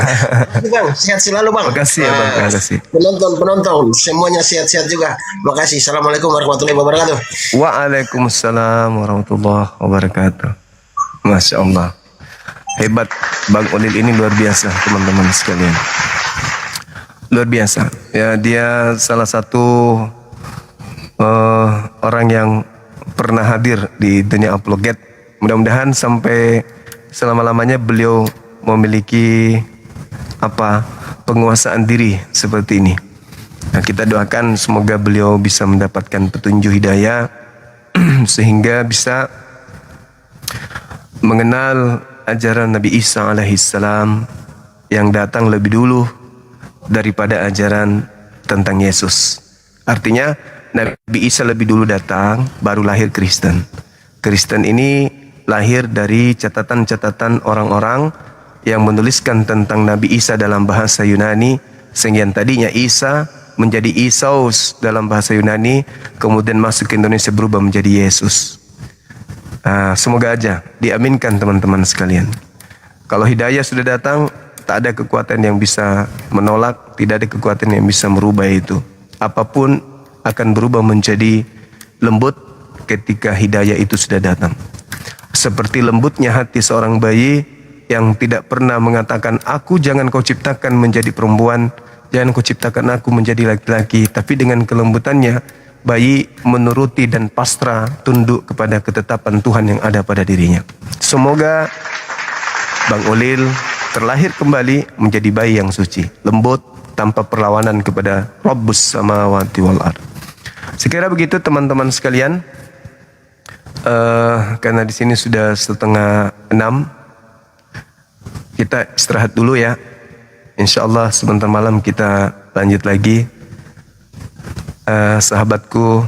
Bang, sehat selalu Bang. Makasih ya, Bang. Makasih. Penonton semuanya sehat-sehat juga. Makasih. Assalamualaikum warahmatullahi wabarakatuh. Waalaikumsalam warahmatullahi wabarakatuh. Masya Allah. Hebat Bang Ulil ini luar biasa teman-teman sekalian. Luar biasa. Ya, dia salah satu orang yang pernah hadir di dunia apologet. Mudah-mudahan sampai selama-lamanya beliau memiliki penguasaan diri seperti ini. Nah, kita doakan semoga beliau bisa mendapatkan petunjuk hidayah sehingga bisa mengenal ajaran Nabi Isa alaihissalam yang datang lebih dulu daripada ajaran tentang Yesus. Artinya Nabi Isa lebih dulu datang, baru lahir Kristen. Kristen ini lahir dari catatan-catatan orang-orang yang menuliskan tentang Nabi Isa dalam bahasa Yunani, sehingga yang tadinya Isa menjadi Isaus dalam bahasa Yunani, kemudian masuk ke Indonesia berubah menjadi Yesus. Semoga aja diaminkan teman-teman sekalian. Kalau hidayah sudah datang, tak ada kekuatan yang bisa menolak, tidak ada kekuatan yang bisa merubah itu. Apapun akan berubah menjadi lembut ketika hidayah itu sudah datang. Seperti lembutnya hati seorang bayi yang tidak pernah mengatakan, aku jangan kau ciptakan menjadi perempuan, jangan kau ciptakan aku menjadi laki-laki. Tapi dengan kelembutannya, bayi menuruti dan pasrah tunduk kepada ketetapan Tuhan yang ada pada dirinya. Semoga Bang Ulil terlahir kembali menjadi bayi yang suci, lembut, tanpa perlawanan kepada Rabbus samawati wal ard. Sekira begitu teman-teman sekalian. Karena di sini sudah 5:30, kita istirahat dulu ya. Insyaallah sebentar malam kita lanjut lagi. Sahabatku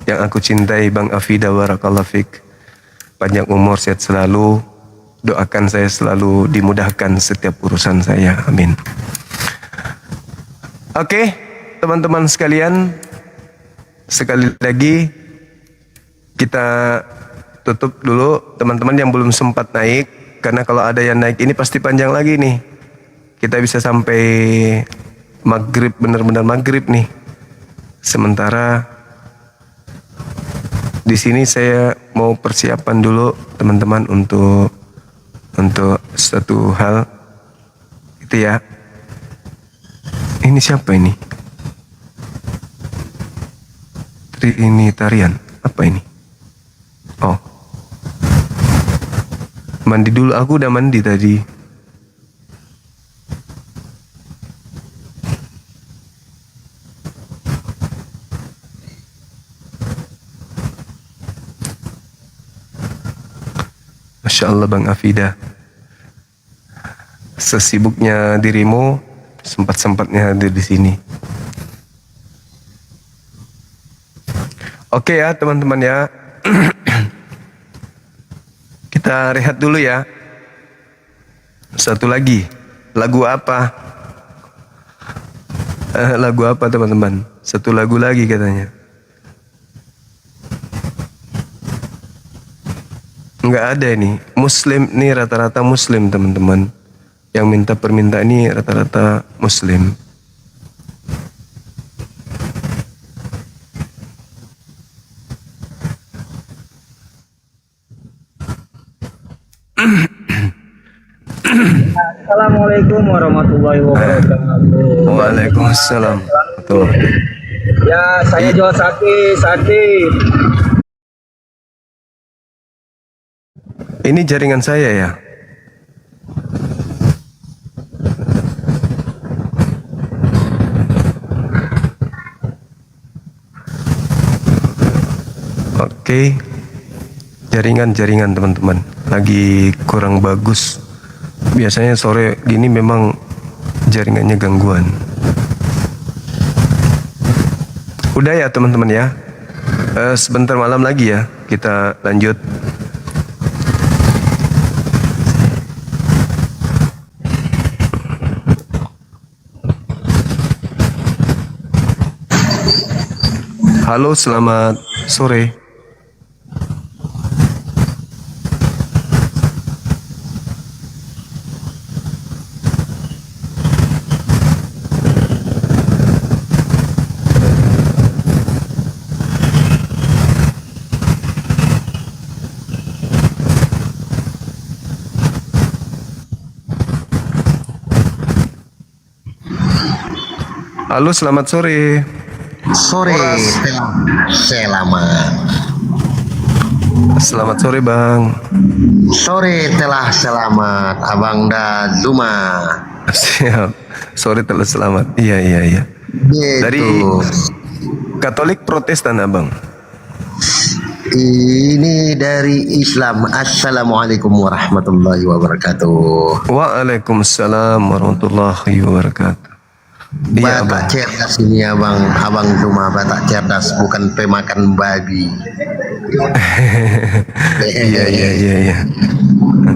yang aku cintai, Bang Afida, barakallahu fik, panjang umur, sehat selalu. Doakan saya selalu dimudahkan setiap urusan saya, amin. Oke, teman-teman sekalian, sekali lagi kita tutup dulu. Teman-teman yang belum sempat naik, karena kalau ada yang naik ini pasti panjang lagi nih. Kita bisa sampai maghrib, benar-benar maghrib nih. Sementara di sini saya mau persiapan dulu teman-teman untuk satu hal itu ya. Ini siapa ini? Ini tarian apa ini? Oh, mandi dulu, aku udah mandi tadi. Masya Allah Bang Afida, sesibuknya dirimu sempat-sempatnya hadir di sini. Oke ya teman-teman ya. Kita rehat dulu ya. Satu lagi, lagu apa? Lagu apa teman-teman? Satu lagu lagi katanya. Enggak nggak ada ini. Muslim nih rata-rata Muslim teman-teman. Yang minta permintaan ini rata-rata Muslim. Assalamualaikum warahmatullahi wabarakatuh. Waalaikumsalam. Betul. Ya, saya jual sate. Ini jaringan saya ya. Oke. Jaringan teman-teman lagi kurang bagus. Biasanya sore gini memang jaringannya gangguan. Udah ya teman-teman ya. Sebentar malam lagi ya kita lanjut. Halo, selamat sore. Halo, selamat sore. Sore selamat. Selamat sore, Bang. Sore telah selamat Abang da Zuma. Siap. Sore telah selamat. Iya. Gitu. Dari Katolik Protestan, Abang. Ini dari Islam. Assalamualaikum warahmatullahi wabarakatuh. Waalaikumsalam warahmatullahi wabarakatuh. Iya, Batak Abang. cerdas ini abang Zuma, Batak cerdas bukan pemakan babi. Iya.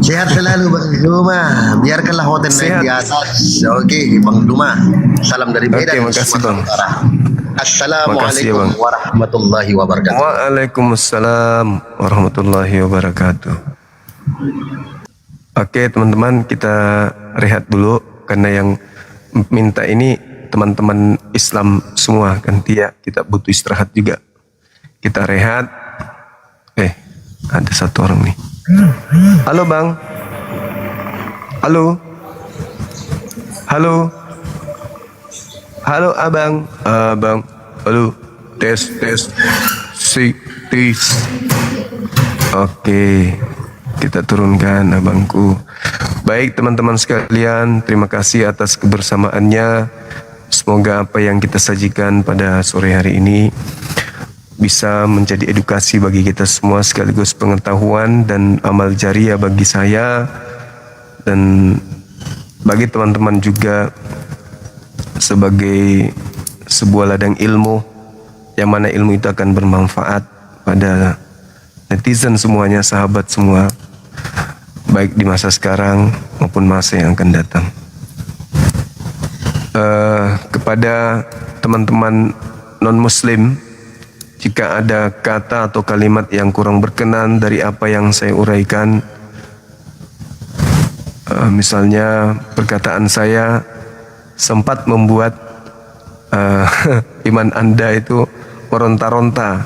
Sehat selalu Bang Zuma. Biarkanlah hotel naik Sehat. di atas. Oke, Bang Zuma. Salam dari Medan. Oke, makasih, Bang. Sumatera Utara. Makasih, Assalamualaikum Bang. warahmatullahi wabarakatuh. Waalaikumsalam warahmatullahi wabarakatuh. Oke teman-teman, kita rehat dulu karena yang minta ini teman-teman Islam semua kan, kita butuh istirahat juga. Kita rehat. Ada satu orang nih. Halo Bang. Halo Abang. Abang. Halo. Tes. Si tes. Oke. Kita turunkan abangku. Baik teman-teman sekalian, terima kasih atas kebersamaannya. Semoga apa yang kita sajikan pada sore hari ini bisa menjadi edukasi bagi kita semua, sekaligus pengetahuan dan amal jariah bagi saya dan bagi teman-teman juga, sebagai sebuah ladang ilmu yang mana ilmu itu akan bermanfaat pada netizen semuanya, sahabat semua, baik di masa sekarang maupun masa yang akan datang. Kepada teman-teman non-muslim, jika ada kata atau kalimat yang kurang berkenan dari apa yang saya uraikan, misalnya perkataan saya sempat membuat iman Anda itu meronta-ronta,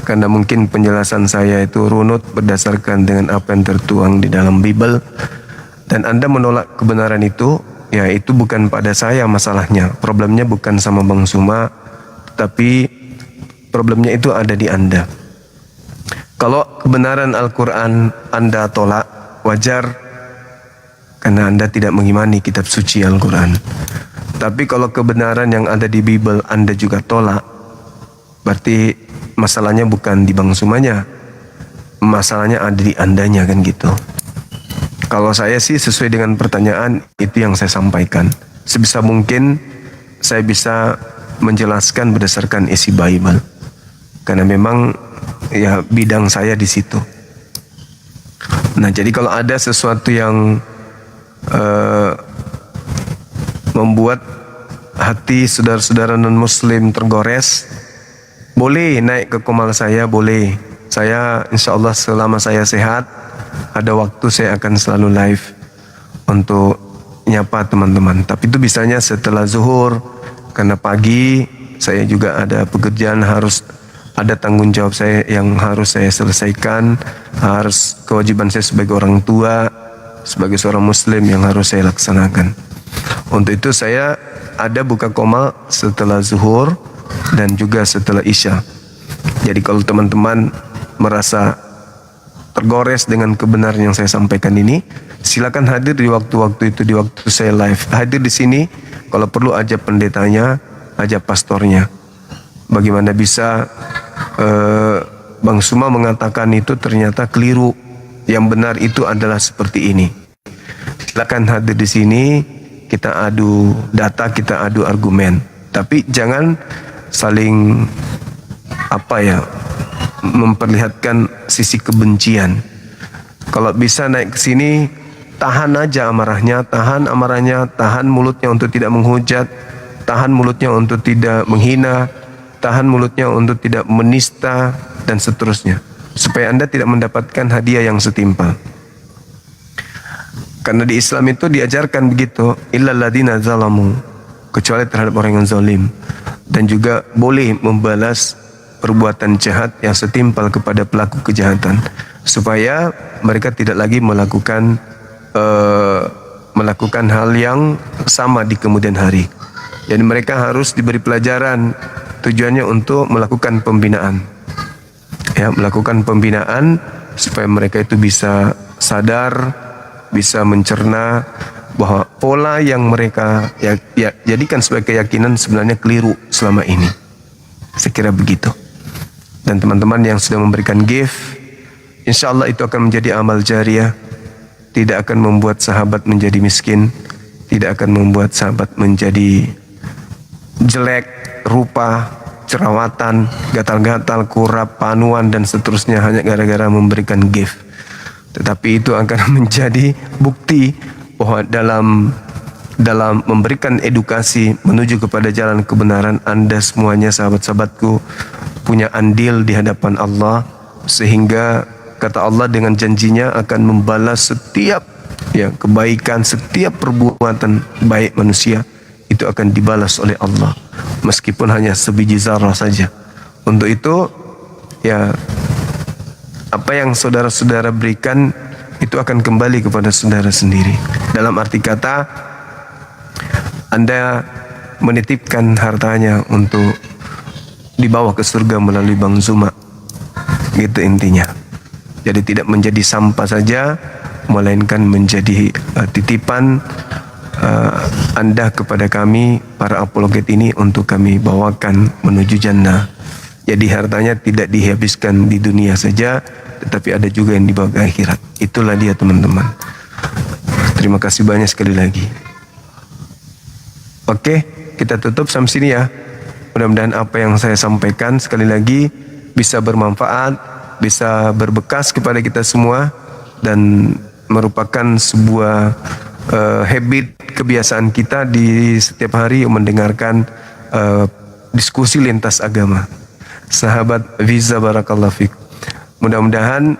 karena mungkin penjelasan saya itu runut berdasarkan dengan apa yang tertuang di dalam Bible, dan Anda menolak kebenaran itu, ya itu bukan pada saya masalahnya. Problemnya bukan sama Bang Zuma, tapi problemnya itu ada di Anda. Kalau kebenaran Al-Quran Anda tolak, wajar, karena Anda tidak mengimani kitab suci Al-Quran. Tapi kalau kebenaran yang ada di Bible Anda juga tolak, berarti masalahnya bukan di Bang Zumanya, masalahnya ada di Andanya, kan gitu. Kalau saya sih sesuai dengan pertanyaan itu yang saya sampaikan. Sebisa mungkin saya bisa menjelaskan berdasarkan isi Bible, karena memang ya bidang saya di situ. Nah, jadi kalau ada sesuatu yang membuat hati saudara-saudara non-muslim tergores, boleh naik ke komal saya, boleh. Saya insya Allah selama saya sehat, ada waktu saya akan selalu live untuk nyapa teman-teman. Tapi itu bisanya setelah zuhur, karena pagi saya juga ada pekerjaan, harus ada tanggung jawab saya yang harus saya selesaikan, harus kewajiban saya sebagai orang tua, sebagai seorang muslim yang harus saya laksanakan. Untuk itu saya ada buka koma setelah zuhur dan juga setelah isya. Jadi kalau teman-teman merasa tergores dengan kebenaran yang saya sampaikan ini, silakan hadir di waktu-waktu itu, di waktu saya live. Hadir di sini, kalau perlu ajak pendetanya, ajak pastornya. Bagaimana bisa Bang Suma mengatakan itu ternyata keliru. Yang benar itu adalah seperti ini. Silakan hadir di sini, kita adu data, kita adu argumen. Tapi jangan saling memperlihatkan sisi kebencian. Kalau bisa naik ke sini, tahan aja amarahnya, tahan mulutnya untuk tidak menghujat, tahan mulutnya untuk tidak menghina, tahan mulutnya untuk tidak menista, dan seterusnya. Supaya Anda tidak mendapatkan hadiah yang setimpal. Karena di Islam itu diajarkan begitu, illal ladzina zalamu, kecuali terhadap orang yang zalim. Dan juga boleh membalas perbuatan jahat yang setimpal kepada pelaku kejahatan, supaya mereka tidak lagi melakukan hal yang sama di kemudian hari. Jadi mereka harus diberi pelajaran, tujuannya untuk melakukan pembinaan. Ya, melakukan pembinaan supaya mereka itu bisa sadar, bisa mencerna bahwa pola yang mereka jadikan sebagai keyakinan sebenarnya keliru selama ini. Saya kira begitu. Dan teman-teman yang sudah memberikan gift, insya Allah itu akan menjadi amal jariah. Tidak akan membuat sahabat menjadi miskin, tidak akan membuat sahabat menjadi jelek rupa, jerawatan, gatal-gatal, kurap, panuan, dan seterusnya hanya gara-gara memberikan gift. Tetapi itu akan menjadi bukti bahwa dalam memberikan edukasi menuju kepada jalan kebenaran, Anda semuanya sahabat-sahabatku punya andil di hadapan Allah, sehingga kata Allah dengan janjinya akan membalas setiap kebaikan, setiap perbuatan baik manusia itu akan dibalas oleh Allah, meskipun hanya sebiji zarah saja. Untuk itu apa yang saudara-saudara berikan itu akan kembali kepada saudara sendiri. Dalam arti kata, Anda menitipkan hartanya untuk dibawa ke surga melalui Bang Zuma. Gitu intinya. Jadi tidak menjadi sampah saja, melainkan menjadi titipan Anda kepada kami, para apologet ini, untuk kami bawakan menuju jannah. Jadi hartanya tidak dihabiskan di dunia saja, tetapi ada juga yang dibawa ke akhirat. Itulah dia teman-teman. Terima kasih banyak sekali lagi. Oke, kita tutup sampai sini ya. Mudah-mudahan apa yang saya sampaikan sekali lagi bisa bermanfaat, bisa berbekas kepada kita semua, dan merupakan sebuah habit, kebiasaan kita di setiap hari mendengarkan diskusi lintas agama. Sahabat Viza Barakallahu Fik, mudah-mudahan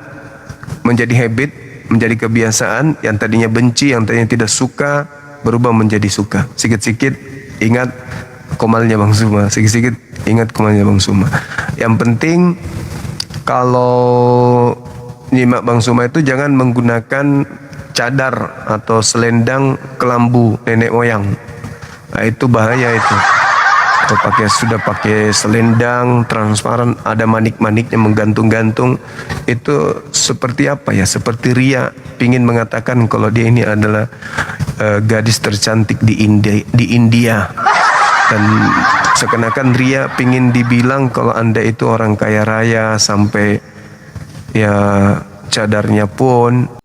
menjadi habit, menjadi kebiasaan. Yang tadinya benci, yang tadinya tidak suka, berubah menjadi suka. Sikit-sikit ingat komalnya Bang Suma, sikit-sikit ingat komalnya Bang Suma. Yang penting kalau nyimak Bang Suma itu jangan menggunakan cadar atau selendang kelambu nenek moyang. Nah, itu bahaya itu. Kalau sudah pakai selendang transparan, ada manik-maniknya menggantung-gantung, itu seperti apa ya? Seperti ria, pingin mengatakan kalau dia ini adalah gadis tercantik di India. Dan seakan-akan ria pingin dibilang kalau Anda itu orang kaya raya, sampai cadarnya pun